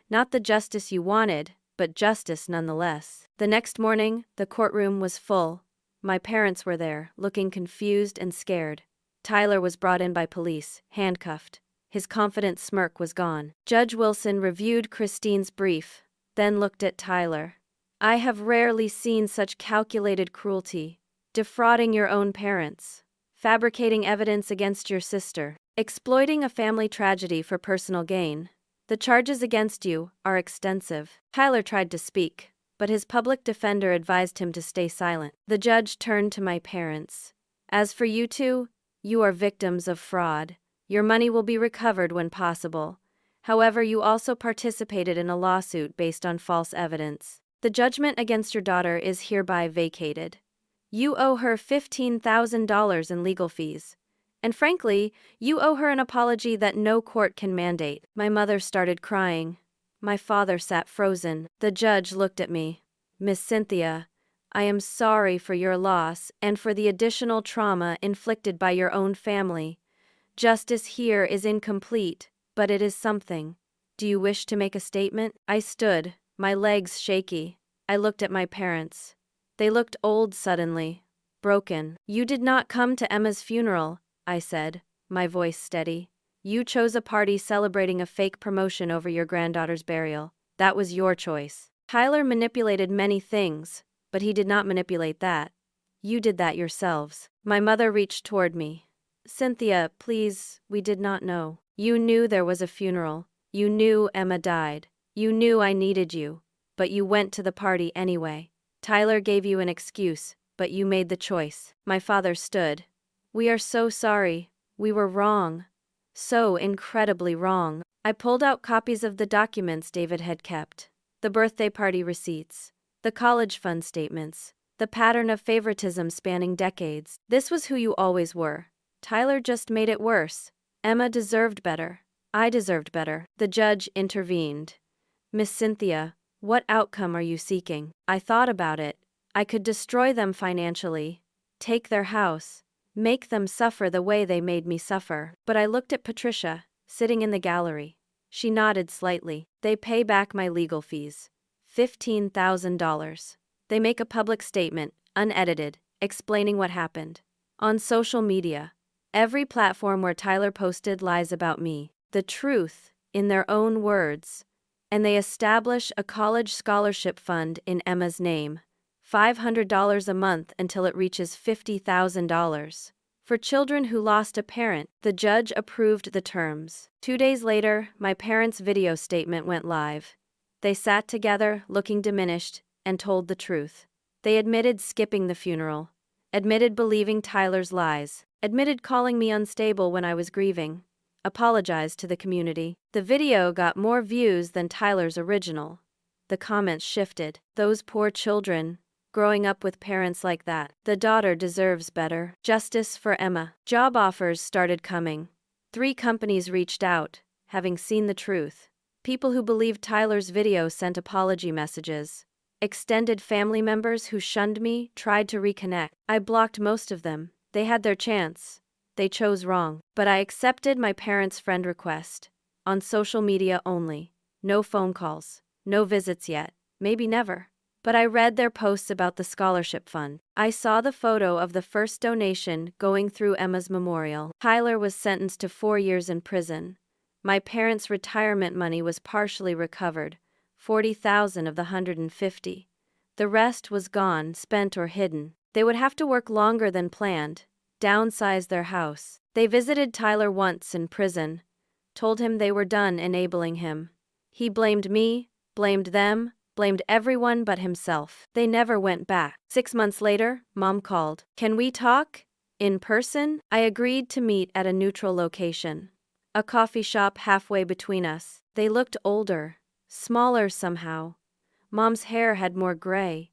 Not the justice you wanted, but justice nonetheless. The next morning, the courtroom was full. My parents were there, looking confused and scared. Tyler was brought in by police, handcuffed. His confident smirk was gone. Judge Wilson reviewed Christine's brief, then looked at Tyler. I have rarely seen such calculated cruelty. Defrauding your own parents. Fabricating evidence against your sister. Exploiting a family tragedy for personal gain. The charges against you are extensive. Tyler tried to speak, but his public defender advised him to stay silent. The judge turned to my parents. As for you two, you are victims of fraud. Your money will be recovered when possible. However, you also participated in a lawsuit based on false evidence. The judgment against your daughter is hereby vacated. You owe her $15,000 in legal fees. And frankly, you owe her an apology that no court can mandate." My mother started crying. My father sat frozen. The judge looked at me. "Miss Cynthia, I am sorry for your loss and for the additional trauma inflicted by your own family. Justice here is incomplete, but it is something. Do you wish to make a statement?" I stood, my legs shaky. I looked at my parents. They looked old suddenly, broken. "You did not come to Emma's funeral," I said, my voice steady. "You chose a party celebrating a fake promotion over your granddaughter's burial. That was your choice. Tyler manipulated many things, but he did not manipulate that. You did that yourselves." My mother reached toward me. "Cynthia, please, we did not know. You knew there was a funeral. You knew Emma died. You knew I needed you. But you went to the party anyway. Tyler gave you an excuse, but you made the choice." My father stood. "We are so sorry. We were wrong. So incredibly wrong." I pulled out copies of the documents David had kept. The birthday party receipts. The college fund statements. The pattern of favoritism spanning decades. "This was who you always were. Tyler just made it worse. Emma deserved better. I deserved better." The judge intervened. "Miss Cynthia, what outcome are you seeking?" I thought about it. I could destroy them financially, take their house, make them suffer the way they made me suffer. But I looked at Patricia, sitting in the gallery. She nodded slightly. "They pay back my legal fees. $15,000. They make a public statement, unedited, explaining what happened. On social media. Every platform where Tyler posted lies about me. The truth, in their own words. And they establish a college scholarship fund in Emma's name. $500 a month until it reaches $50,000. For children who lost a parent." The judge approved the terms. 2 days later, my parents' video statement went live. They sat together, looking diminished, and told the truth. They admitted skipping the funeral, admitted believing Tyler's lies, admitted calling me unstable when I was grieving, apologized to the community. The video got more views than Tyler's original. The comments shifted. "Those poor children, growing up with parents like that. The daughter deserves better. Justice for Emma." Job offers started coming. 3 companies reached out, having seen the truth. People who believed Tyler's video sent apology messages. Extended family members who shunned me tried to reconnect. I blocked most of them. They had their chance. They chose wrong. But I accepted my parents' friend request. On social media only. No phone calls. No visits yet. Maybe never. But I read their posts about the scholarship fund. I saw the photo of the first donation going through Emma's memorial. Tyler was sentenced to 4 years in prison. My parents' retirement money was partially recovered, 40,000 of the 150. The rest was gone, spent or hidden. They would have to work longer than planned, downsize their house. They visited Tyler once in prison, told him they were done enabling him. He blamed me, blamed them, blamed everyone but himself. They never went back. 6 months later, Mom called. "Can we talk? In person?" I agreed to meet at a neutral location. A coffee shop halfway between us. They looked older, smaller somehow. Mom's hair had more gray.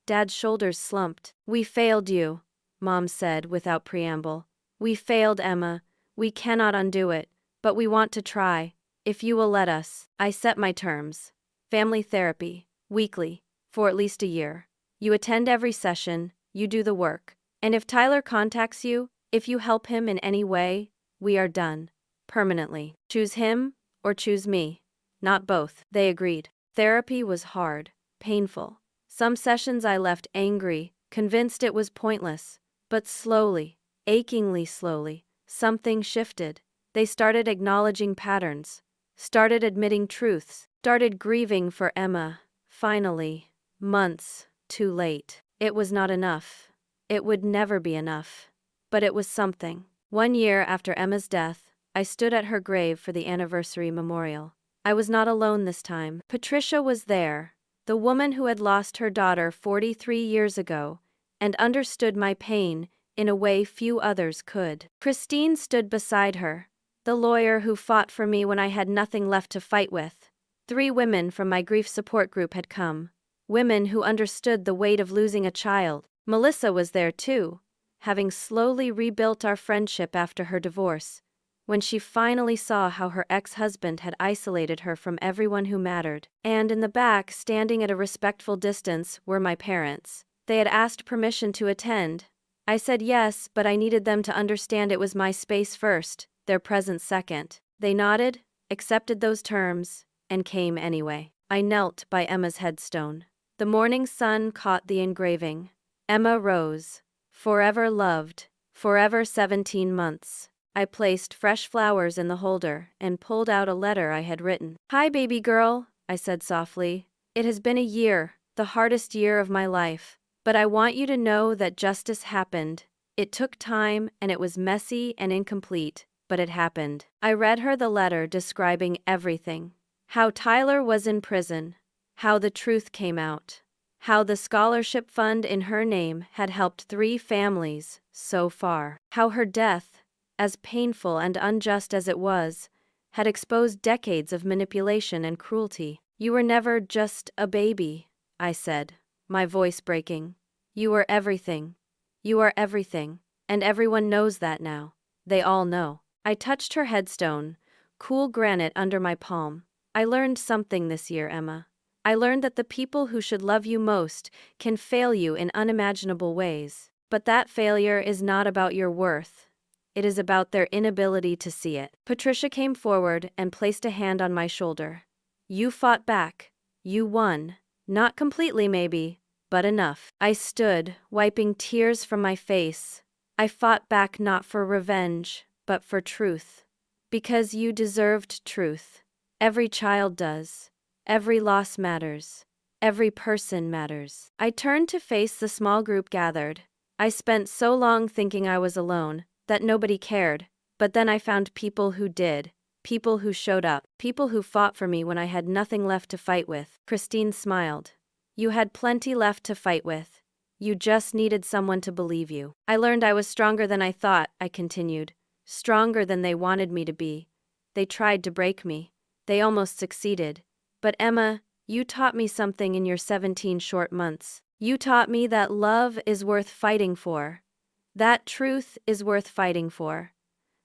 Dad's shoulders slumped. "We failed you," Mom said without preamble. "We failed Emma. We cannot undo it, but we want to try, if you will let us." I set my terms. Family therapy, weekly, for at least a year. You attend every session, you do the work. And if Tyler contacts you, if you help him in any way, we are done. Permanently. Choose him, or choose me. Not both. They agreed. Therapy was hard, painful. Some sessions I left angry, convinced it was pointless. But slowly, achingly slowly, something shifted. They started acknowledging patterns, started admitting truths, started grieving for Emma. Finally, months too late. It was not enough. It would never be enough. But it was something. 1 year after Emma's death, I stood at her grave for the anniversary memorial. I was not alone this time. Patricia was there, the woman who had lost her daughter 43 years ago, and understood my pain in a way few others could. Christine stood beside her, The lawyer who fought for me when I had nothing left to fight with. 3 women from my grief support group had come. Women who understood the weight of losing a child. Melissa was there too, having slowly rebuilt our friendship after her divorce, when she finally saw how her ex-husband had isolated her from everyone who mattered. And in the back, standing at a respectful distance, were my parents. They had asked permission to attend. I said yes, but I needed them to understand it was my space first, their presence second. They nodded, accepted those terms, and came anyway. I knelt by Emma's headstone. The morning sun caught the engraving. Emma Rose. Forever loved. Forever 17 months. I placed fresh flowers in the holder and pulled out a letter I had written. "Hi, baby girl," I said softly. "It has been a year, the hardest year of my life. But I want you to know that justice happened. It took time and it was messy and incomplete, but it happened." I read her the letter describing everything. How Tyler was in prison. How the truth came out. How the scholarship fund in her name had helped 3 families so far. How her death, as painful and unjust as it was, had exposed decades of manipulation and cruelty. "You were never just a baby," I said, my voice breaking. "You were everything. You are everything, and everyone knows that now. They all know." I touched her headstone, cool granite under my palm. "I learned something this year, Emma. I learned that the people who should love you most can fail you in unimaginable ways. But that failure is not about your worth. It is about their inability to see it." Patricia came forward and placed a hand on my shoulder. "You fought back. You won. Not completely maybe, but enough." I stood, wiping tears from my face. "I fought back not for revenge, but for truth. Because you deserved truth. Every child does. Every loss matters. Every person matters." I turned to face the small group gathered. I spent so long thinking I was alone, that nobody cared, but then I found people who did. People who showed up. People who fought for me when I had nothing left to fight with. Christine smiled. "You had plenty left to fight with. You just needed someone to believe you." I learned I was stronger than I thought, I continued. Stronger than they wanted me to be. They tried to break me. They almost succeeded. But Emma, you taught me something in your 17 short months. You taught me that love is worth fighting for. That truth is worth fighting for.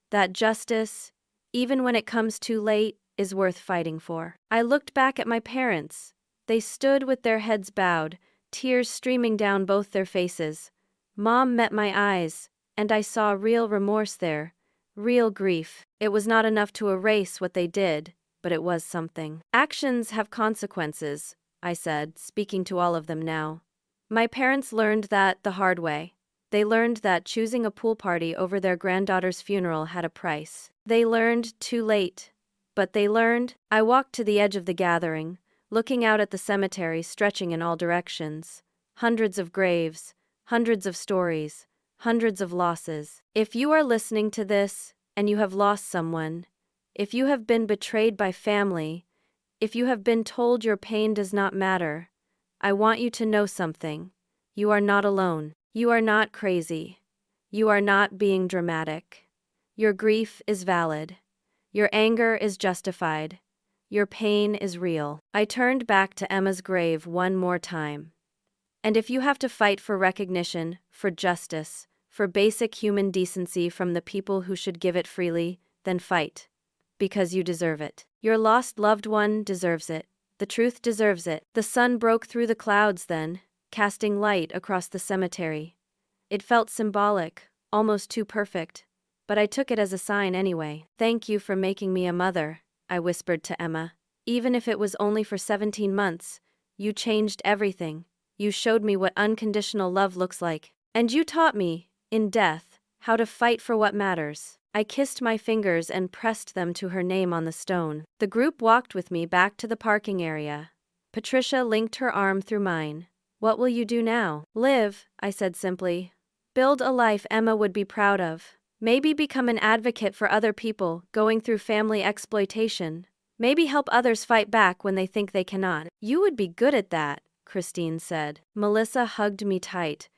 That justice, even when it comes too late, is worth fighting for. I looked back at my parents. They stood with their heads bowed, tears streaming down both their faces. Mom met my eyes, and I saw real remorse there, real grief. It was not enough to erase what they did, but it was something. "Actions have consequences," I said, speaking to all of them now. My parents learned that the hard way. They learned that choosing a pool party over their granddaughter's funeral had a price. They learned too late. But they learned. I walked to the edge of the gathering, looking out at the cemetery stretching in all directions. Hundreds of graves, hundreds of stories, hundreds of losses. If you are listening to this, and you have lost someone, if you have been betrayed by family, if you have been told your pain does not matter, I want you to know something. You are not alone. You are not crazy. You are not being dramatic. Your grief is valid. Your anger is justified. Your pain is real. I turned back to Emma's grave one more time. And if you have to fight for recognition, for justice, for basic human decency from the people who should give it freely, then fight. Because you deserve it. Your lost loved one deserves it. The truth deserves it. The sun broke through the clouds then, casting light across the cemetery. It felt symbolic, almost too perfect, but I took it as a sign anyway. "Thank you for making me a mother," I whispered to Emma. "Even if it was only for 17 months, you changed everything. You showed me what unconditional love looks like. And you taught me, in death, how to fight for what matters." I kissed my fingers and pressed them to her name on the stone. The group walked with me back to the parking area. Patricia linked her arm through mine. "What will you do now?" "Live," I said simply. "Build a life Emma would be proud of. Maybe become an advocate for other people going through family exploitation. Maybe help others fight back when they think they cannot." "You would be good at that," Christine said. Melissa hugged me tight.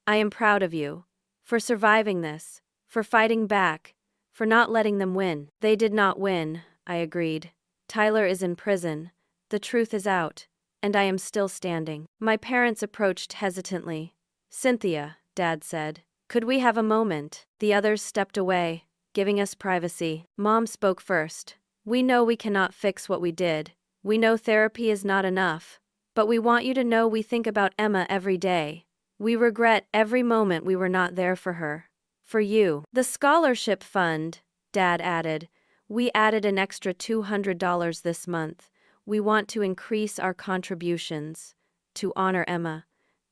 "I am proud of you. For surviving this. For fighting back. for not letting them win. They did not win, I agreed. Tyler is in prison. The truth is out, and I am still standing. My parents approached hesitantly. Cynthia, Dad said, could we have a moment? The others stepped away, giving us privacy. Mom spoke first. We know we cannot fix what we did. We know therapy is not enough. But we want you to know we think about Emma every day. We regret every moment we were not there for her. For you. The scholarship fund, Dad added. We added an extra $200 this month. We want to increase our contributions. To honor Emma.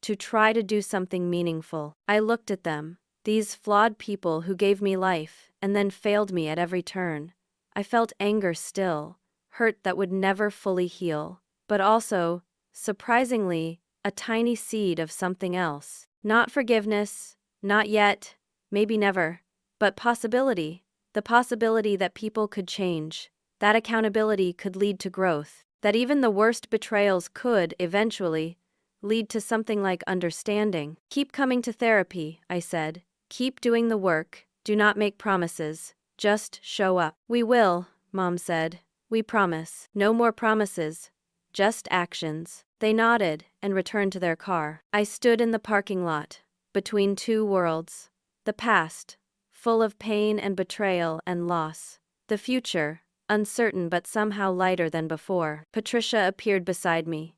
To try to do something meaningful. I looked at them. These flawed people who gave me life and then failed me at every turn. I felt anger still, hurt that would never fully heal, but also, surprisingly, a tiny seed of something else. Not forgiveness, not yet, maybe never, but possibility. The possibility that people could change, that accountability could lead to growth, that even the worst betrayals could, eventually, lead to something like understanding. Keep coming to therapy, I said. Keep doing the work, do not make promises, just show up. We will, Mom said. We promise. No more promises, just actions. They nodded and returned to their car. I stood in the parking lot, between two worlds. The past, full of pain and betrayal and loss. The future, uncertain but somehow lighter than before. Patricia appeared beside me.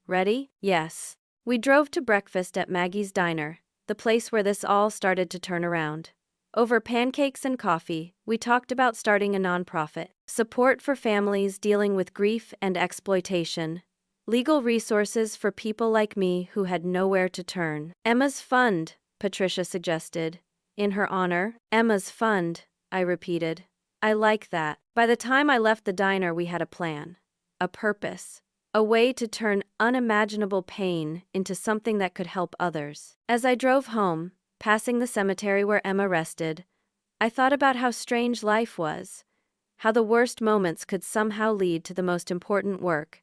Ready? Yes. We drove to breakfast at Maggie's Diner, the place where this all started to turn around. Over pancakes and coffee, we talked about starting a nonprofit, support for families dealing with grief and exploitation, legal resources for people like me who had nowhere to turn. Emma's Fund, Patricia suggested. In her honor, Emma's Fund, I repeated. I like that. By the time I left the diner, we had a plan, a purpose. A way to turn unimaginable pain into something that could help others. As I drove home, passing the cemetery where Emma rested, I thought about how strange life was, how the worst moments could somehow lead to the most important work,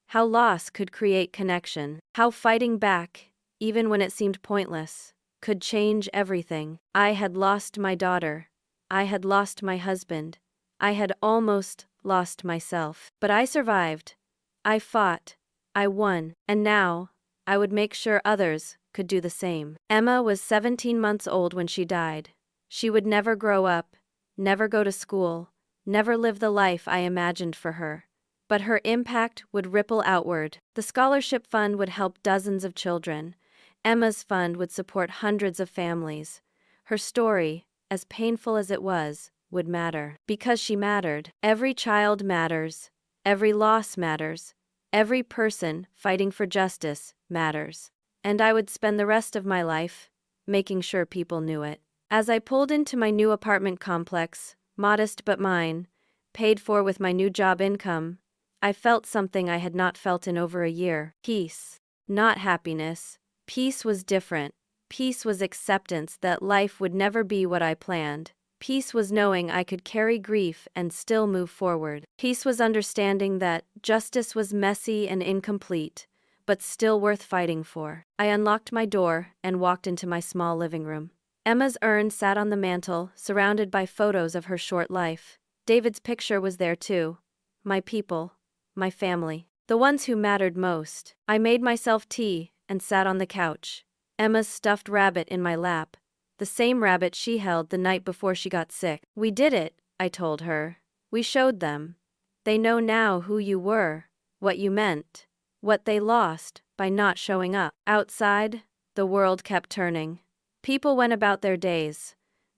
how loss could create connection, how fighting back, even when it seemed pointless, could change everything. I had lost my daughter. I had lost my husband. I had almost lost myself. But I survived. I fought, I won, and now, I would make sure others could do the same. Emma was 17 months old when she died. She would never grow up, never go to school, never live the life I imagined for her. But her impact would ripple outward. The scholarship fund would help dozens of children. Emma's fund would support hundreds of families. Her story, as painful as it was, would matter. Because she mattered. Every child matters. Every loss matters. Every person fighting for justice matters. And I would spend the rest of my life making sure people knew it. As I pulled into my new apartment complex, modest but mine, paid for with my new job income, I felt something I had not felt in over a year. Peace. Not happiness. Peace was different. Peace was acceptance that life would never be what I planned. Peace was knowing I could carry grief and still move forward. Peace was understanding that justice was messy and incomplete, but still worth fighting for. I unlocked my door and walked into my small living room. Emma's urn sat on the mantel, surrounded by photos of her short life. David's picture was there too. My people, my family, the ones who mattered most. I made myself tea and sat on the couch. Emma's stuffed rabbit in my lap. The same rabbit she held the night before she got sick. We did it, I told her. We showed them. They know now who you were, what you meant, what they lost by not showing up. Outside, the world kept turning. People went about their days.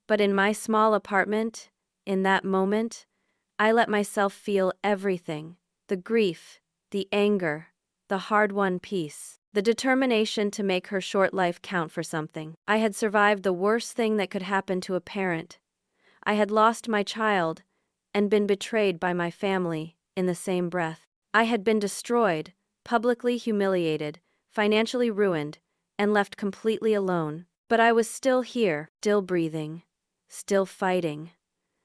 But in my small apartment, in that moment, I let myself feel everything. The grief, the anger, the hard-won peace. The determination to make her short life count for something. I had survived the worst thing that could happen to a parent. I had lost my child and been betrayed by my family in the same breath. I had been destroyed, publicly humiliated, financially ruined, and left completely alone. But I was still here, still breathing, still fighting,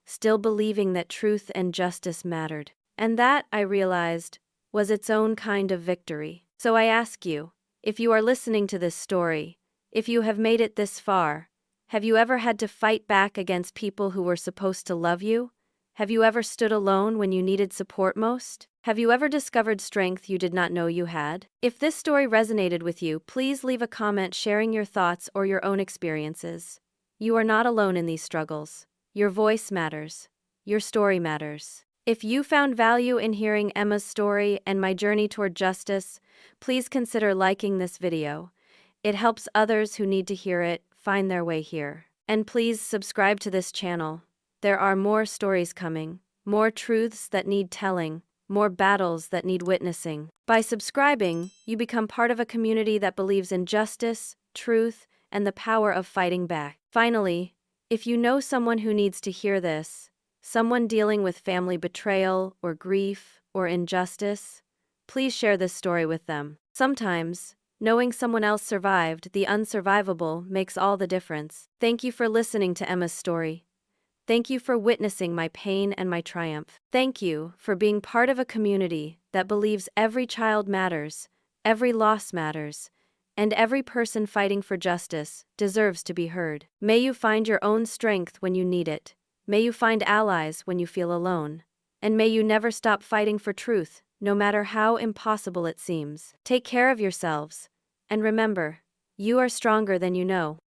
still believing that truth and justice mattered. And that, I realized, was its own kind of victory. So I ask you, if you are listening to this story, if you have made it this far, Have you ever had to fight back against people who were supposed to love you? Have you ever stood alone when you needed support most? Have you ever discovered strength you did not know you had? If this story resonated with you, please leave a comment sharing your thoughts or your own experiences. You are not alone in these struggles. Your voice matters. Your story matters. If you found value in hearing Emma's story and my journey toward justice, please consider liking this video. It helps others who need to hear it find their way here. And please subscribe to this channel. There are more stories coming, more truths that need telling, more battles that need witnessing. By subscribing, you become part of a community that believes in justice, truth, and the power of fighting back. Finally, if you know someone who needs to hear this, someone dealing with family betrayal or grief or injustice, please share this story with them. Sometimes, knowing someone else survived the unsurvivable makes all the difference. Thank you for listening to Emma's story. Thank you for witnessing my pain and my triumph. Thank you for being part of a community that believes every child matters, every loss matters, and every person fighting for justice deserves to be heard. May you find your own strength when you need it. May you find allies when you feel alone. And may you never stop fighting for truth, no matter how impossible it seems. Take care of yourselves. And remember, you are stronger than you know.